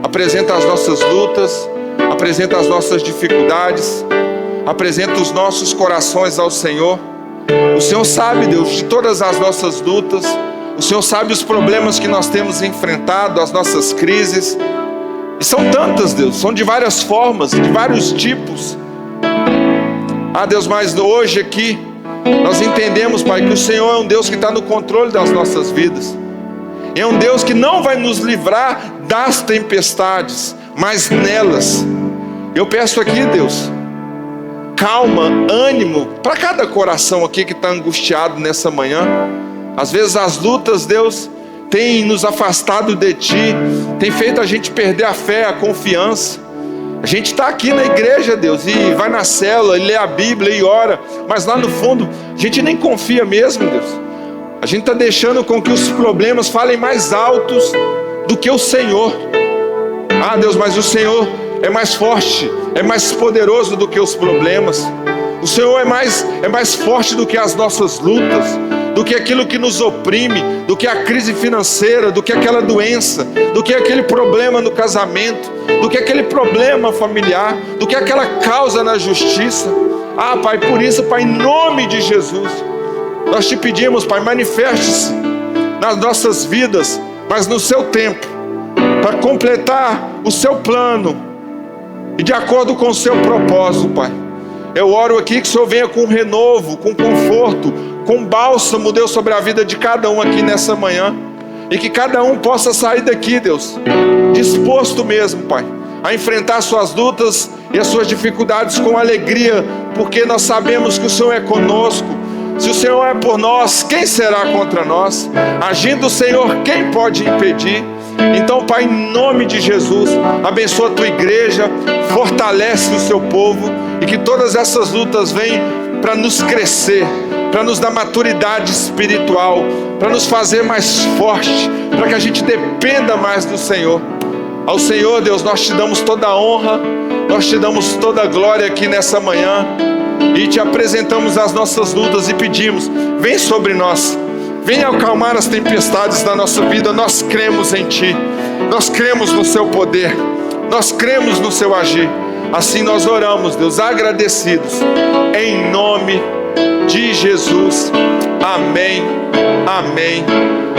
Apresenta as nossas lutas, apresenta as nossas dificuldades, apresenta os nossos corações ao Senhor. O Senhor sabe, Deus, de todas as nossas lutas. O Senhor sabe os problemas que nós temos enfrentado, as nossas crises. E são tantas, Deus, são de várias formas, de vários tipos. Ah, Deus, mas hoje aqui nós entendemos, Pai, que o Senhor é um Deus que está no controle das nossas vidas. É um Deus que não vai nos livrar das tempestades, mas nelas. Eu peço aqui, Deus, calma, ânimo para cada coração aqui que está angustiado nessa manhã. Às vezes as lutas, Deus, têm nos afastado de Ti, tem feito a gente perder a fé, a confiança. A gente está aqui na igreja, Deus, e vai na célula, e lê a Bíblia e ora, mas lá no fundo a gente nem confia mesmo, Deus. A gente está deixando com que os problemas falem mais altos do que o Senhor. Ah, Deus, mas o Senhor é mais forte, é mais poderoso do que os problemas. O Senhor é mais forte do que as nossas lutas, do que aquilo que nos oprime, do que a crise financeira, do que aquela doença, do que aquele problema no casamento, do que aquele problema familiar, do que aquela causa na justiça. Ah, Pai, por isso, Pai, em nome de Jesus, nós te pedimos, Pai, manifeste-se nas nossas vidas, mas no seu tempo, para completar o seu plano e de acordo com o seu propósito, Pai. Eu oro aqui que o Senhor venha com renovo, com conforto, com bálsamo, Deus, sobre a vida de cada um aqui nessa manhã. E que cada um possa sair daqui, Deus, disposto mesmo, Pai, a enfrentar suas lutas e as suas dificuldades com alegria, porque nós sabemos que o Senhor é conosco. Se o Senhor é por nós, quem será contra nós? Agindo o Senhor, quem pode impedir? Então, Pai, em nome de Jesus, abençoa a tua igreja, fortalece o seu povo, e que todas essas lutas venham para nos crescer, para nos dar maturidade espiritual, para nos fazer mais forte, para que a gente dependa mais do Senhor. Ao Senhor, Deus, nós te damos toda a honra, nós te damos toda a glória aqui nessa manhã, e te apresentamos as nossas lutas e pedimos, vem sobre nós, vem acalmar as tempestades da nossa vida. Nós cremos em Ti, nós cremos no Seu poder, nós cremos no Seu agir. Assim nós oramos, Deus, agradecidos, em nome de Jesus. Amém, amém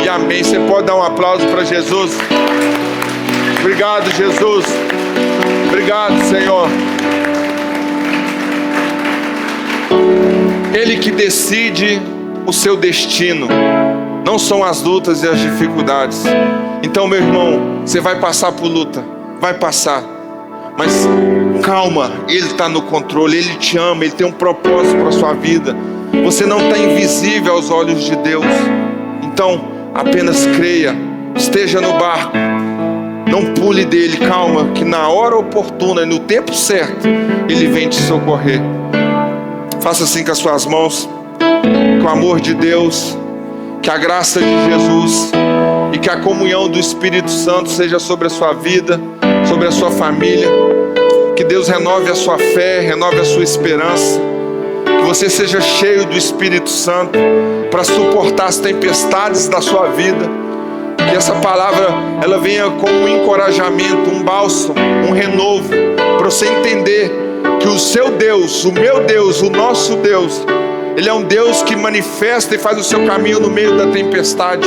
e amém. Você pode dar um aplauso para Jesus? Obrigado, Jesus. Obrigado, Senhor. Ele que decide o seu destino, não são as lutas e as dificuldades. Então, meu irmão, você vai passar por luta, vai passar, mas calma, Ele está no controle, Ele te ama, Ele tem um propósito para a sua vida. Você não está invisível aos olhos de Deus. Então, apenas creia, esteja no barco, não pule dele, calma, que na hora oportuna e no tempo certo, Ele vem te socorrer. Faça assim com as suas mãos, com o amor de Deus, que a graça de Jesus e que a comunhão do Espírito Santo seja sobre a sua vida, sobre a sua família. Que Deus renove a sua fé, renove a sua esperança. Que você seja cheio do Espírito Santo para suportar as tempestades da sua vida. Que essa palavra ela venha como um encorajamento, um bálsamo, um renovo, para você entender que o seu Deus, o meu Deus, o nosso Deus, Ele é um Deus que manifesta e faz o seu caminho no meio da tempestade.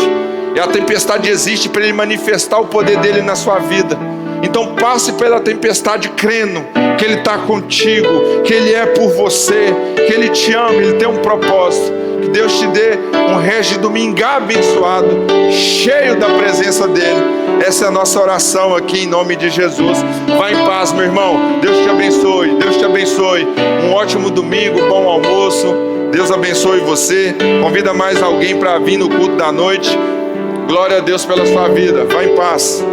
E a tempestade existe para Ele manifestar o poder dEle na sua vida. Então passe pela tempestade crendo que Ele está contigo, que Ele é por você, que Ele te ama, Ele tem um propósito. Que Deus te dê um resto de domingo abençoado, cheio da presença dEle. Essa é a nossa oração aqui em nome de Jesus. Vá em paz, meu irmão. Deus te abençoe, Deus te abençoe. Um ótimo domingo, bom almoço. Deus abençoe você. Convida mais alguém para vir no culto da noite. Glória a Deus pela sua vida. Vá em paz.